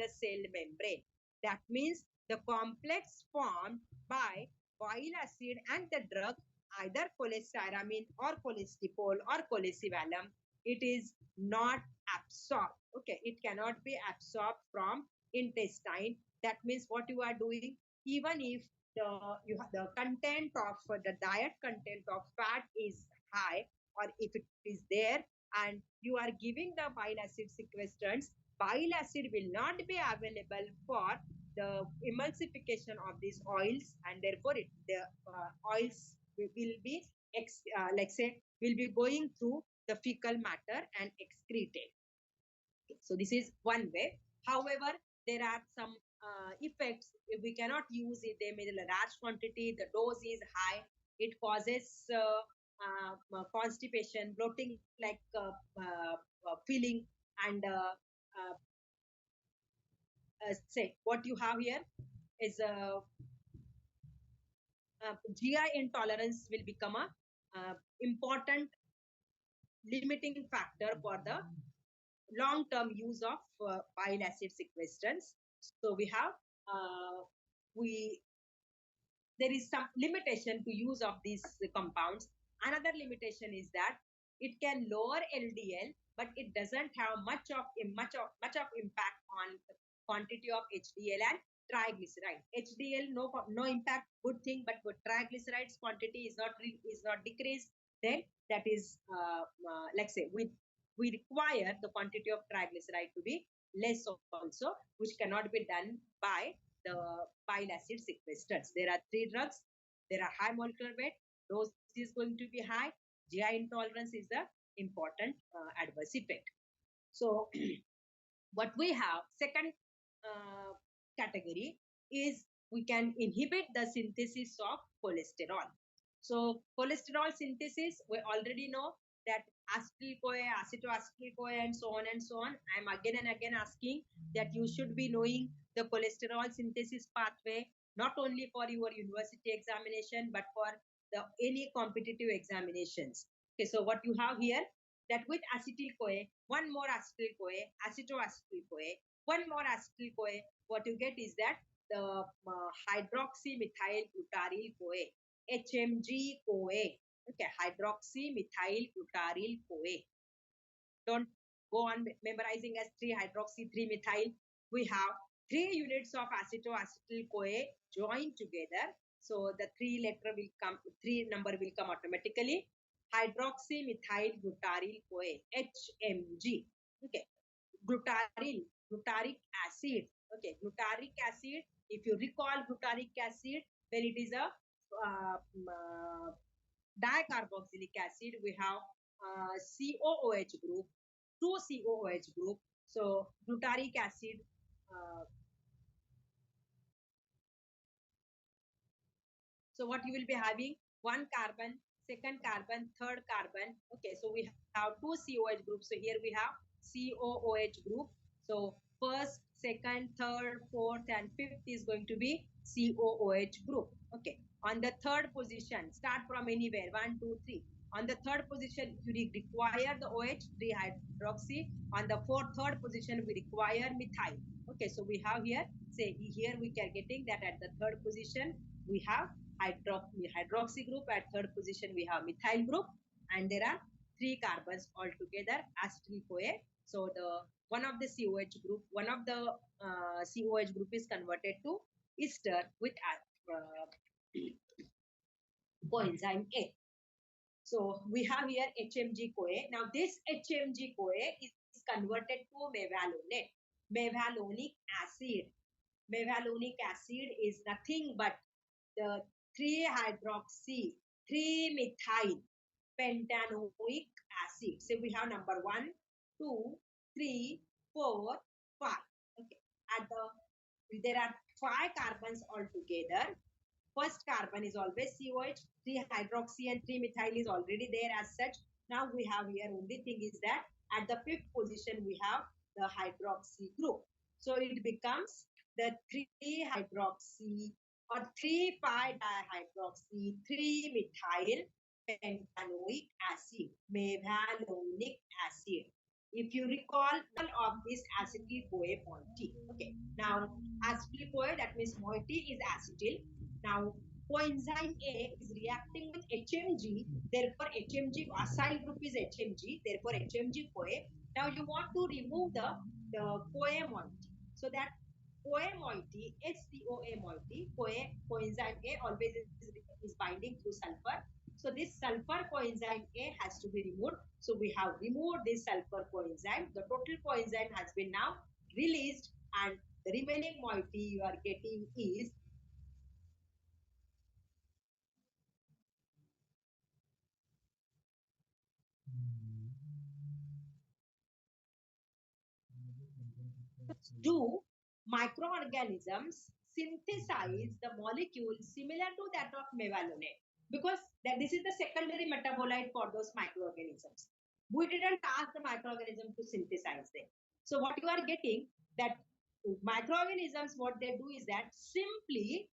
cell membrane. That means the complex formed by bile acid and the drug, either cholestyramine or cholestyramine or cholestyramine, it is not absorbed. Okay, it cannot be absorbed from intestine. That means what you are doing, even if the content of the diet content of fat is high, or if it is there, and you are giving the bile acid sequestrants, bile acid will not be available for the emulsification of these oils, and therefore the oils will be like say will be going through the fecal matter and excreted. So this is one way. However, there are some effects. We cannot use it. They made a large quantity. The dose is high. It causes constipation, bloating, like feeling, and say what you have here is GI intolerance will become a important limiting factor for the long-term use of bile acid sequestrants. So we have there is some limitation to use of these compounds. Another limitation is that it can lower LDL, but it doesn't have much of impact on the quantity of HDL and triglyceride. HDL no impact, good thing, but triglycerides quantity is not decreased. Then that is like say we require the quantity of triglyceride to be less also, which cannot be done by the bile acid sequestrants. There are 3 drugs. There are high molecular weight. Dose is going to be high. GI intolerance is the important adverse effect. So what we have, second category is we can inhibit the synthesis of cholesterol. So cholesterol synthesis, we already know that acetyl-CoA, acetoacetyl-CoA, and so on and so on. I am again and again asking that you should be knowing the cholesterol synthesis pathway, not only for your university examination, but for any competitive examinations. Okay, so what you have here, that with acetyl-CoA, one more acetyl-CoA, acetoacetyl-CoA, one more acetyl-CoA, what you get is that the hydroxymethyl-glutaryl-CoA, HMG-CoA. Okay, hydroxymethyl-glutaryl-CoA. Don't go on memorizing as 3-hydroxy-3-methyl. We have 3 units of acetoacetyl-CoA joined together. So the 3 number will come automatically. Hydroxymethyl-glutaryl-CoA, HMG. Okay, glutaric acid. Okay, glutaric acid. If you recall glutaric acid, then it is a dicarboxylic acid. We have COOH group, 2 COOH group. So glutaric acid. So what you will be having, 1 carbon, 2nd carbon, 3rd carbon. Okay, so we have 2 COOH groups. So here we have COOH group. So 1st, 2nd, 3rd, 4th, and 5th is going to be COOH group. Okay, on the 3rd position, start from anywhere, 1, 2, 3. On the 3rd position, you require the OH, 3-hydroxy. On the 3rd position, we require methyl. Okay, so we have here, say here we are getting that at the 3rd position, we have hydroxy group. At 3rd position, we have methyl group, and there are 3 carbons altogether, acetyl-CoA. So the one of the COH group, one of the COH group is converted to ester with coenzyme A. So we have here HMG-CoA. Now this HMG-CoA is converted to mevalonate, mevalonic acid. Mevalonic acid is nothing but the 3-hydroxy, 3-methyl pentanoic acid. So we have number 1, 2, 3, 4, 5. Okay. There are 5 carbons altogether. First carbon is always COH, 3-hydroxy and 3-methyl is already there as such. Now we have here only thing is that at the 5th position we have the hydroxy group. So it becomes the 3-hydroxy or 3-pi-dihydroxy 3-methyl pentanoic acid, mevalonic acid. If you recall all of this acetyl-CoA moiety. Okay. Now acetyl-CoA, that means moiety is acetyl. Now coenzyme A is reacting with HMG, therefore HMG acyl group is HMG, therefore HMG-CoA. Now you want to remove the CoA moiety. So that CoA moiety, HCOA moiety, CoA coenzyme A always is binding through sulfur. So this sulfur coenzyme A has to be removed. So we have removed this sulfur coenzyme. The total coenzyme has been now released, and the remaining moiety you are getting is do microorganisms synthesize the molecule similar to that of mevalonate? Because this is the secondary metabolite for those microorganisms. We didn't ask the microorganism to synthesize them. So what you are getting, that microorganisms, what they do is that simply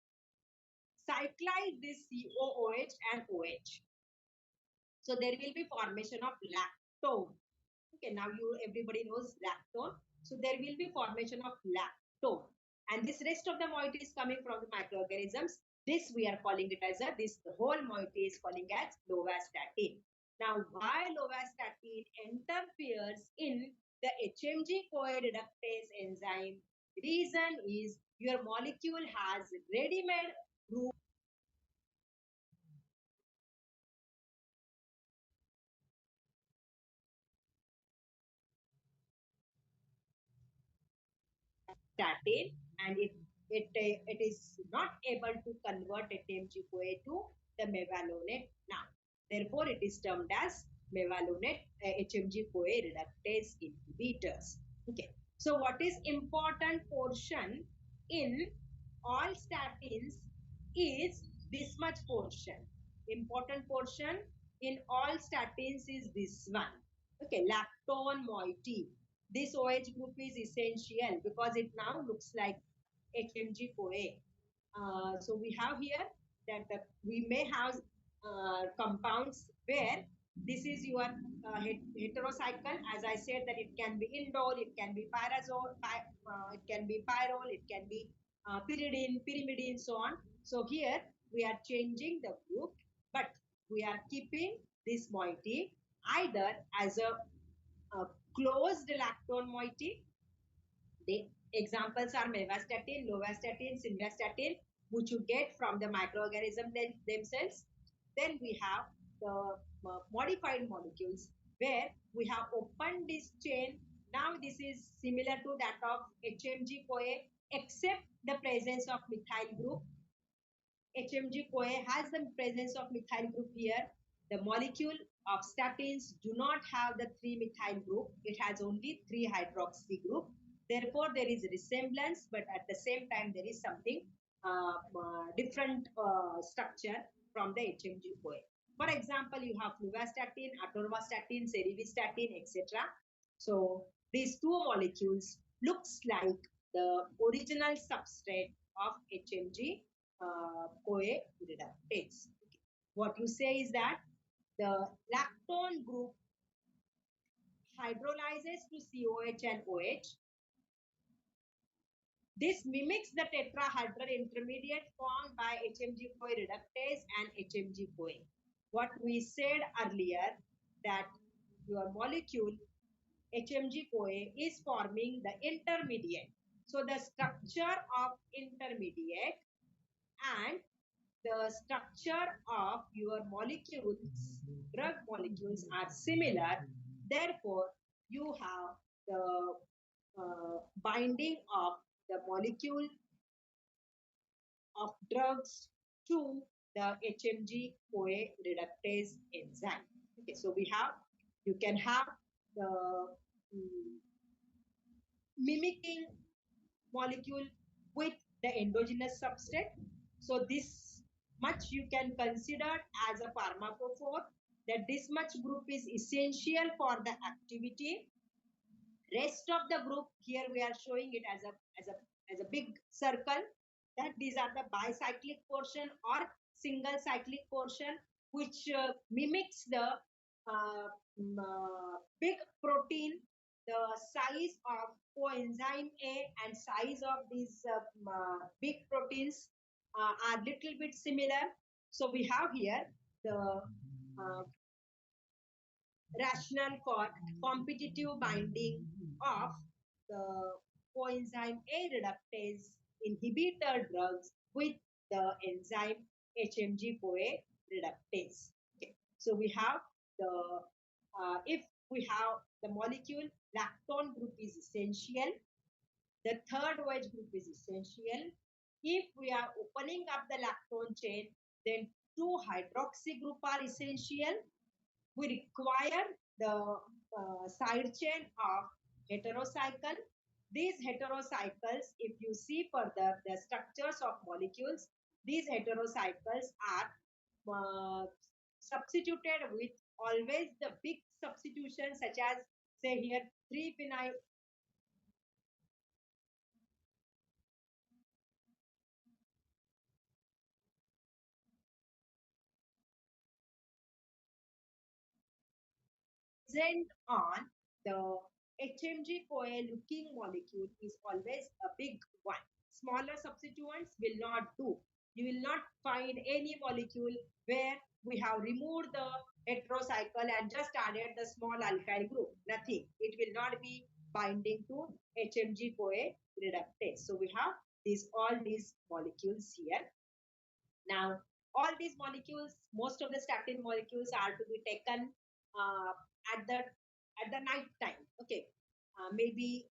cyclize this COOH and OH. So there will be formation of lactone. Okay, now everybody knows lactone. So there will be formation of lactone. And this rest of the moiety is coming from the microorganisms. This we are calling it as the whole moiety is calling as lovastatin. Now, why lovastatin interferes in the HMG-CoA reductase enzyme? Reason is your molecule has ready-made group statin, and it is not able to convert HMG-CoA to the mevalonate now. Therefore, it is termed as mevalonate HMG-CoA reductase inhibitors. Okay. So, what is important portion in all statins is this much portion. Important portion in all statins is this one. Okay, lactone moiety. This OH group is essential because it now looks like HMG-CoA. So we have here that we may have compounds where this is your heterocycle. As I said, that it can be indole, it can be pyrazole, it can be pyrrole, it can be pyridine, pyrimidine, so on. So here we are changing the group, but we are keeping this moiety either as a closed lactone moiety. The examples are mevastatin, lovastatin, simvastatin, which you get from the microorganism themselves. Then we have the modified molecules where we have opened this chain. Now this is similar to that of HMG-CoA except the presence of methyl group. HMG-CoA has the presence of methyl group here. The molecule of statins do not have the 3-methyl group. It has only 3-hydroxy group. Therefore, there is resemblance, but at the same time, there is something different structure from the HMG-CoA. For example, you have fluvastatin, atorvastatin, serivastatin, etc. So, these two molecules looks like the original substrate of HMG-CoA reductase. What you say is that the lactone group hydrolyzes to COH and OH. This mimics the tetrahedral intermediate formed by HMG-CoA reductase and HMG-CoA. What we said earlier, that your molecule HMG-CoA is forming the intermediate. So the structure of intermediate and the structure of your molecules, drug molecules are similar. Therefore, you have the binding of the molecule of drugs to the HMG CoA reductase enzyme. Okay, so you can have the mimicking molecule with the endogenous substrate. So this much you can consider as a pharmacophore, that this much group is essential for the activity. Rest of the group here we are showing it as a big circle, that these are the bicyclic portion or single cyclic portion, which mimics the big protein. The size of coenzyme A and size of these big proteins are little bit similar. So we have here the rationale for competitive binding of the coenzyme A reductase inhibitor drugs with the enzyme HMG CoA reductase. Okay. So we have the if we have the molecule lactone group is essential, the third wedge group is essential. If we are opening up the lactone chain, then two hydroxy group are essential. We require the side chain of heterocycle. These heterocycles, if you see further the structures of molecules, these heterocycles are substituted with always the big substitution, such as say here 3-phenyl present on the HMG CoA looking molecule is always a big one. Smaller substituents will not do. You will not find any molecule where we have removed the heterocycle and just added the small alkyl group. Nothing. It will not be binding to HMG CoA reductase. So we have all these molecules here. Now, all these molecules, most of the statin molecules are to be taken uh, at the night time. Okay, maybe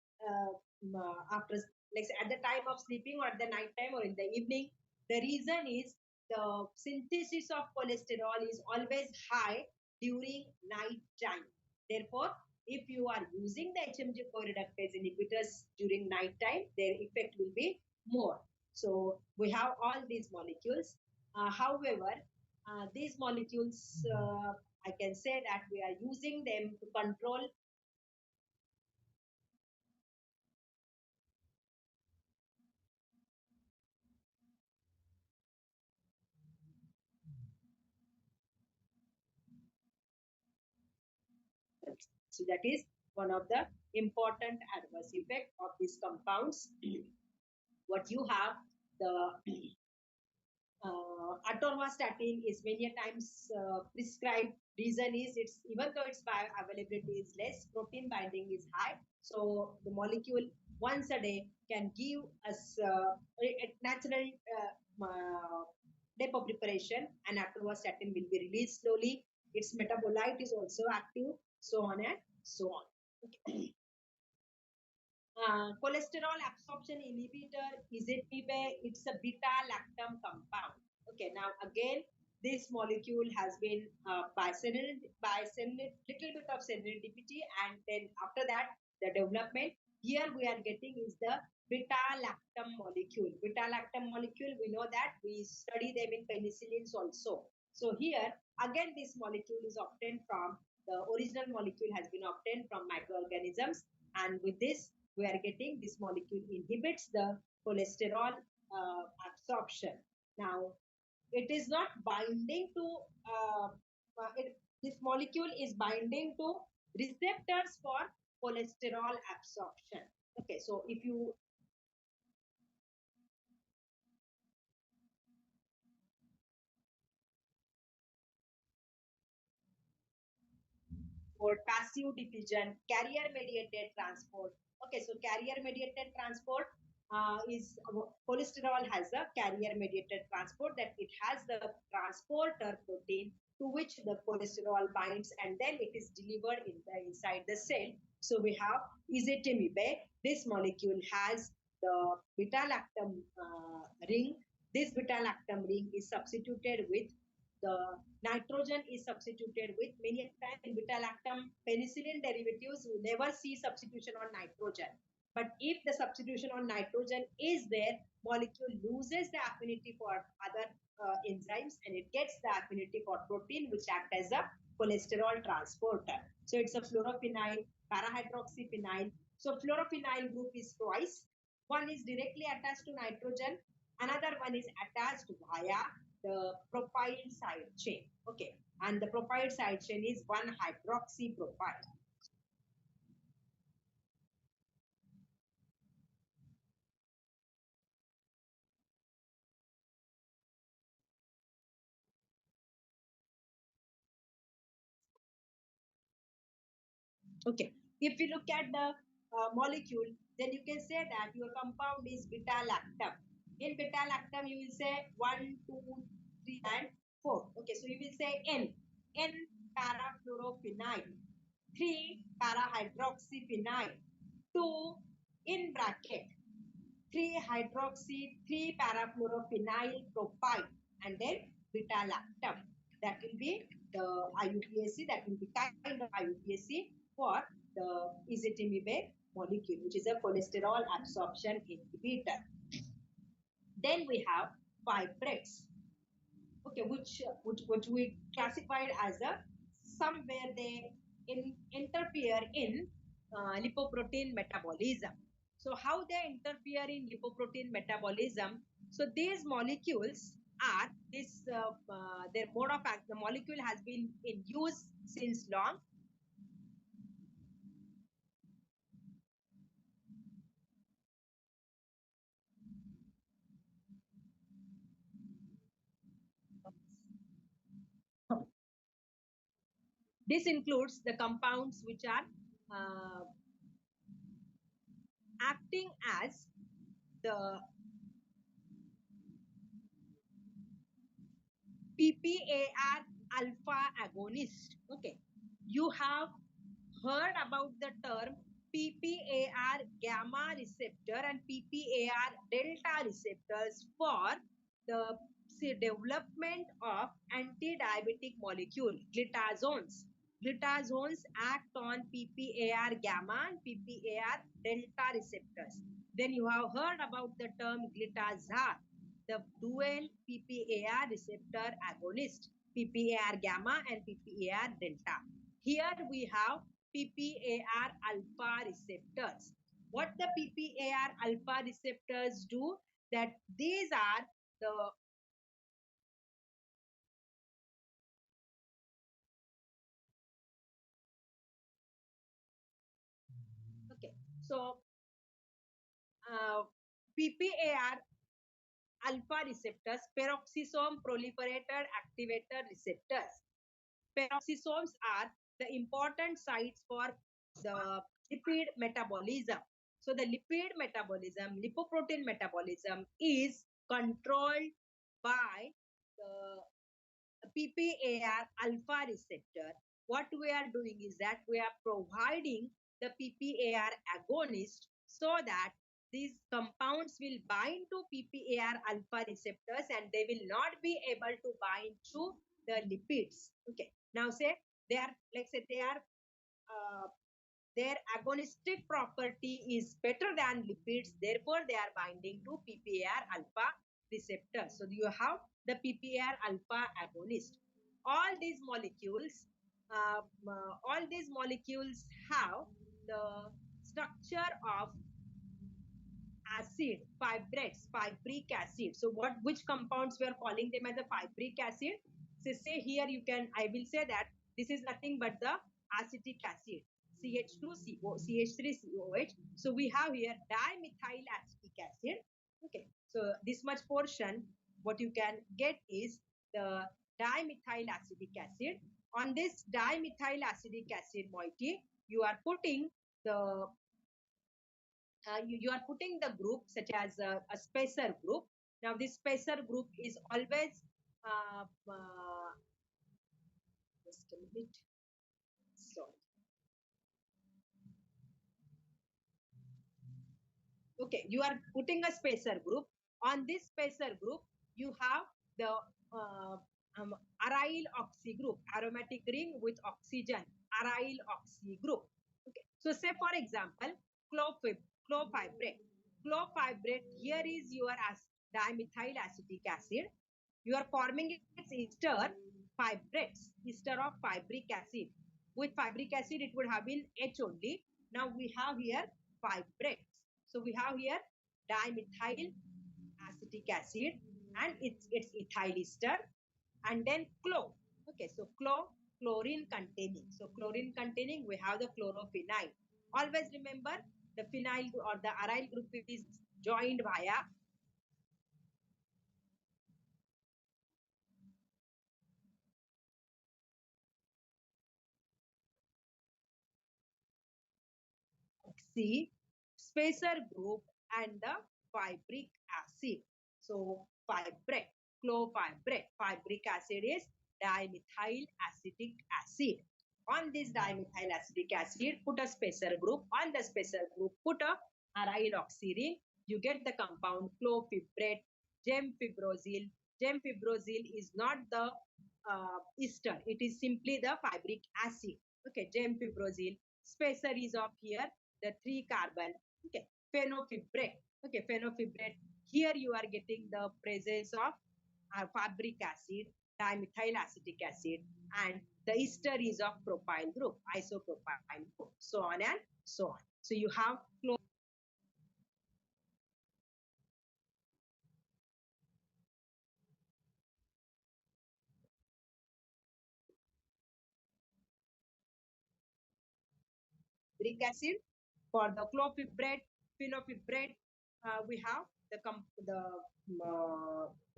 after, like say, at the time of sleeping or at the night time or in the evening. The reason is the synthesis of cholesterol is always high during night time. Therefore, if you are using the HMG co-reductase inhibitors during night time, their effect will be more. So we have all these molecules. However, these molecules, I can say that we are using them to control So that is one of the important adverse effect of these compounds. What you have, the atorvastatin is many times prescribed. Reason is it's even though its bioavailability is less, protein binding is high. So the molecule once a day can give us a natural depot preparation, and atorvastatin will be released slowly. Its metabolite is also active, so on and so on. Okay. Cholesterol absorption inhibitor, EZPB, it's a beta-lactam compound. Okay, now again, this molecule has been by little bit of serendipity, and then after that, the development. Here we are getting is the beta-lactam molecule. Beta-lactam molecule, we know that we study them in penicillins also. So here, again, this molecule is obtained from, the original molecule has been obtained from microorganisms, and with this, we are getting this molecule inhibits the cholesterol absorption. Now, it is not binding to, this molecule is binding to receptors for cholesterol absorption. Okay, so if you for passive diffusion, carrier mediated transport. Okay, so carrier mediated transport, is cholesterol has a carrier mediated transport, that it has the transporter protein to which the cholesterol binds, and then it is delivered inside the cell. So we have ezetimibe. This molecule has the beta lactam ring. This beta lactam ring is substituted with the nitrogen is substituted with many times in beta lactam penicillin derivatives. You never see substitution on nitrogen. But if the substitution on nitrogen is there, molecule loses the affinity for other enzymes, and it gets the affinity for protein, which act as a cholesterol transporter. So it's a fluorophenyl, parahydroxyphenyl. So fluorophenyl group is twice. One is directly attached to nitrogen. Another one is attached via the propyl side chain. Okay. And the propyl side chain is 1-hydroxypropyl. Okay. If you look at the molecule, then you can say that your compound is beta lactam. In beta lactam, you will say 1, 2, 3, and 4. Okay, so you will say N. N parafluorophenyl. 3 parahydroxyphenyl. 2 in bracket 3-hydroxy 3 parafluorophenyl propyl, and then beta lactam. That will be the IUPAC. That will be kind of IUPAC for the ezetimibe molecule, which is a cholesterol absorption inhibitor. Then we have fibrates. Okay, which we classified as a somewhere they interfere in lipoprotein metabolism. So how they interfere in lipoprotein metabolism? So these molecules are their mode of action. The molecule has been in use since long. This includes the compounds which are acting as the PPAR alpha agonist. Okay, you have heard about the term PPAR gamma receptor and PPAR delta receptors for the development of anti-diabetic molecule glitazones. Glitazones act on PPAR gamma and PPAR delta receptors. Then you have heard about the term glitazar, the dual PPAR receptor agonist, PPAR gamma and PPAR delta. Here we have PPAR alpha receptors. What the PPAR alpha receptors do? That these are the okay. So PPAR alpha receptors, peroxisome proliferator activator receptors. Peroxisomes are the important sites for the lipid metabolism. So the lipid metabolism, lipoprotein metabolism is controlled by the PPAR alpha receptor. What we are doing is that we are providing the PPAR agonist so that these compounds will bind to PPAR alpha receptors and they will not be able to bind to the lipids. Okay. Now say they are, like say they are their agonistic property is better than lipids, therefore they are binding to PPAR alpha receptor. So you have the PPAR alpha agonist. All these molecules have the structure of acid, fibrates, fibric acid. So which compounds we are calling them as a fibric acid? So say here you can, I will say that this is nothing but the acetic acid, CH2CO, CH3COH. So we have here dimethyl acetic acid. Okay, so this much portion, what you can get is the dimethyl acetic acid. On this dimethyl acetic acid moiety, you are putting the you are putting the group such as a spacer group. Now this spacer group is always just a minute. Sorry. Okay, you are putting a spacer group. On this spacer group, you have the aryl oxy group, aromatic ring with oxygen, aryl oxy group. Okay, so say for example, clofibrate. Clofibrate, here is your dimethyl acetic acid. You are forming its ester fibrates, ester of fibric acid. With fibric acid, it would have been H only. Now we have here fibrates. So we have here dimethyl acetic acid and its ethyl ester, and then Okay, so chlorine containing. So chlorine containing, we have the chlorophenyl. Always remember the phenyl or the aryl group is joined via oxy spacer group and the fibric acid. So fibrate, clofibrate, fibric acid is dimethyl acetic acid. On this dimethyl acetic acid, put a spacer group. On the spacer group, put a aryl oxy ring. You get the compound clofibrate, gemfibrozil. Gemfibrozil is not the ester. It is simply the fibric acid. Okay, gemfibrozil. Spacer is of here the 3 carbon. Okay, phenofibrate. Okay, phenofibrate. Here you are getting the presence of fabric acid, dimethyl acetic acid, and the ester is of propyl group, isopropyl group, so on and so on. So you have uric acid. For the clofibrate, phenofibrate, we have the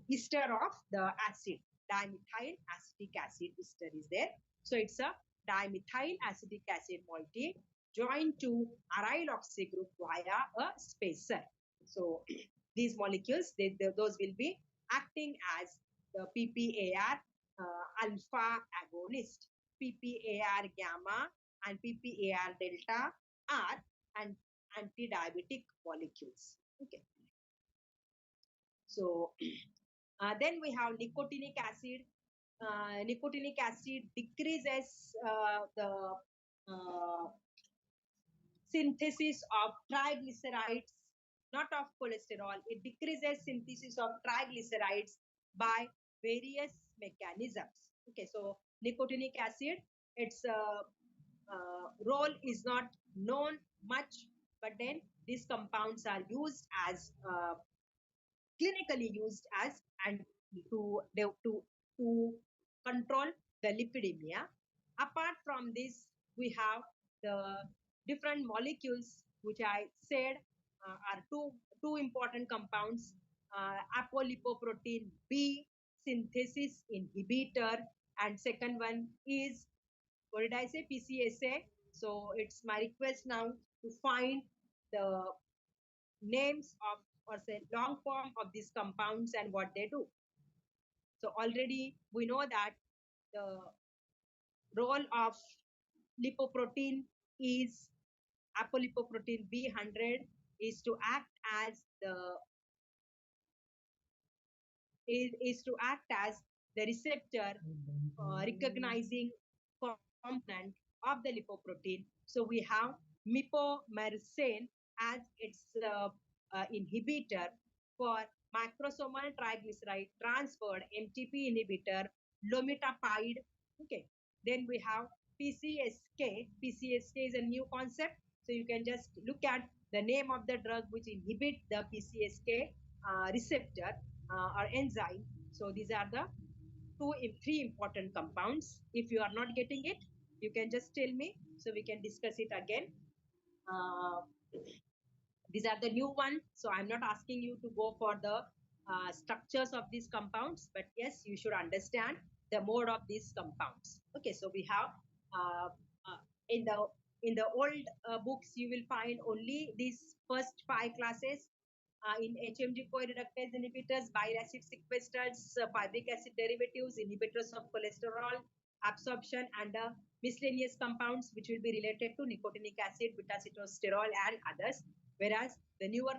ester of the acid, dimethyl acetic acid ester is there. So it's a dimethyl acetic acid moiety joined to aryl oxy group via a spacer. So these molecules, those will be acting as the PPAR alpha agonist, PPAR gamma and PPAR delta are anti-diabetic molecules. Okay. So then we have nicotinic acid. Nicotinic acid decreases the synthesis of triglycerides, not of cholesterol. It decreases synthesis of triglycerides by various mechanisms. Okay, so nicotinic acid, its role is not known much, but then these compounds are used as clinically used as and to control the lipidemia. Apart from this, we have the different molecules which I said are two important compounds. Apolipoprotein B synthesis inhibitor, and second one is, what did I say? PCSA. So it's my request now to find the names of, or say long form of these compounds and what they do. So already we know that the role of lipoprotein is apolipoprotein B100 is to act as the receptor recognizing component of the lipoprotein. So we have mipomersen as its inhibitor for macrosomal triglyceride transferred MTP inhibitor lomitapide. Okay. Then we have PCSK. PCSK is a new concept. So you can just look at the name of the drug which inhibit the PCSK receptor or enzyme. So these are the three important compounds. If you are not getting it, you can just tell me so we can discuss it again. These are the new ones, so I'm not asking you to go for the structures of these compounds, but yes, you should understand the mode of these compounds. Okay, so we have uh, in the In the old books, you will find only these first 5 classes. In HMG co-reductase inhibitors, bile acid sequesters, pyric acid derivatives, inhibitors of cholesterol absorption, and miscellaneous compounds which will be related to nicotinic acid, beta-sitosterol, and others. Whereas the newer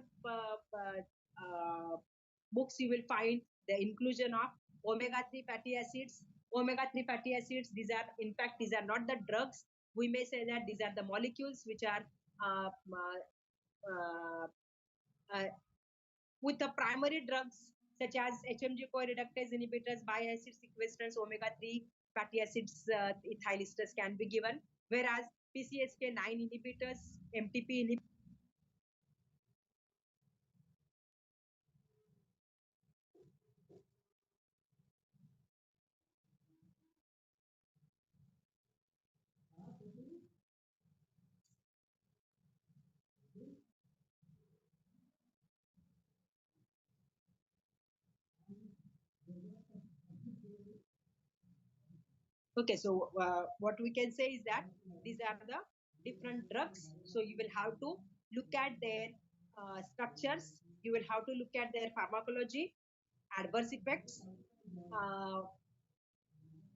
books, you will find the inclusion of omega-3 fatty acids. Omega-3 fatty acids, these are, in fact, these are not the drugs. We may say that these are the molecules which are with the primary drugs such as HMG co-reductase inhibitors, bile acid sequestrants, omega-3 fatty acids, ethyl esters can be given. Whereas PCSK9 inhibitors, MTP inhibitors, okay, so what we can say is that these are the different drugs. So you will have to look at their structures. You will have to look at their pharmacology, adverse effects,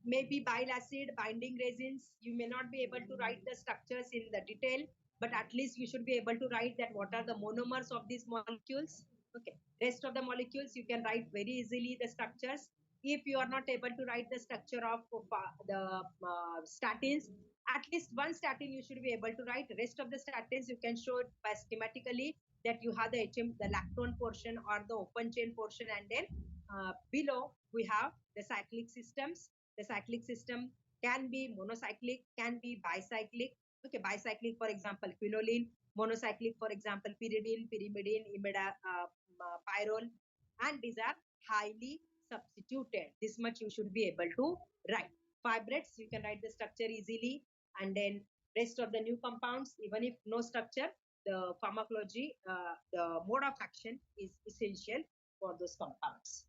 maybe bile acid binding resins. You may not be able to write the structures in the detail, but at least you should be able to write that what are the monomers of these molecules. Okay, rest of the molecules you can write very easily the structures. If you are not able to write the structure of the statins, at least one statin you should be able to write. Rest of the statins you can show it by schematically, that you have the the lactone portion or the open chain portion, and then below we have the cyclic systems. The cyclic system can be monocyclic, can be bicyclic. Okay, bicyclic, for example, quinoline. Monocyclic, for example, pyridine, pyrimidine, pyrrole. And these are highly substituted. This much you should be able to write. Fibrates, you can write the structure easily. And then rest of the new compounds, even if no structure, the pharmacology, the mode of action is essential for those compounds.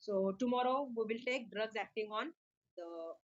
So tomorrow we will take drugs acting on the